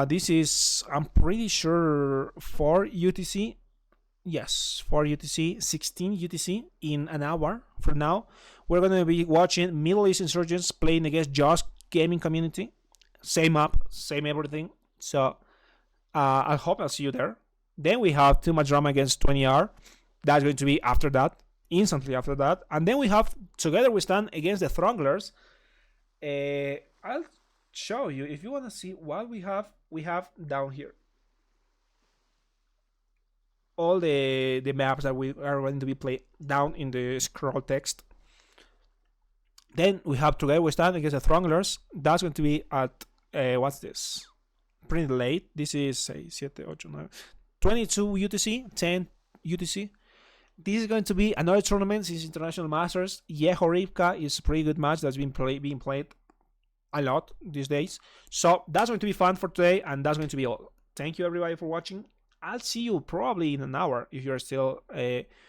This is, I'm pretty sure, 4 UTC. Yes, 4 UTC, 16 UTC in an hour from now. We're going to be watching Middle East Insurgents playing against Just Gaming Community. Same map, same everything. So I hope I'll see you there. Then we have Too Much Drama against 20R. That's going to be after that, instantly after that. And then we have Together We Stand against the Thronglers. I'll show you if you want to see what we have down here. All the maps that we are going to be played down in the scroll text. Then we have Together We Stand against the Thronglers. That's going to be at, what's this? Pretty late. This is 6, 7, 8, 9, 22 UTC, 10 UTC. This is going to be another tournament. This is International Masters. Yeho Rivka is a pretty good match that's being played a lot these days. So that's going to be fun for today, and that's going to be all. Thank you everybody for watching. I'll see you probably in an hour if you're still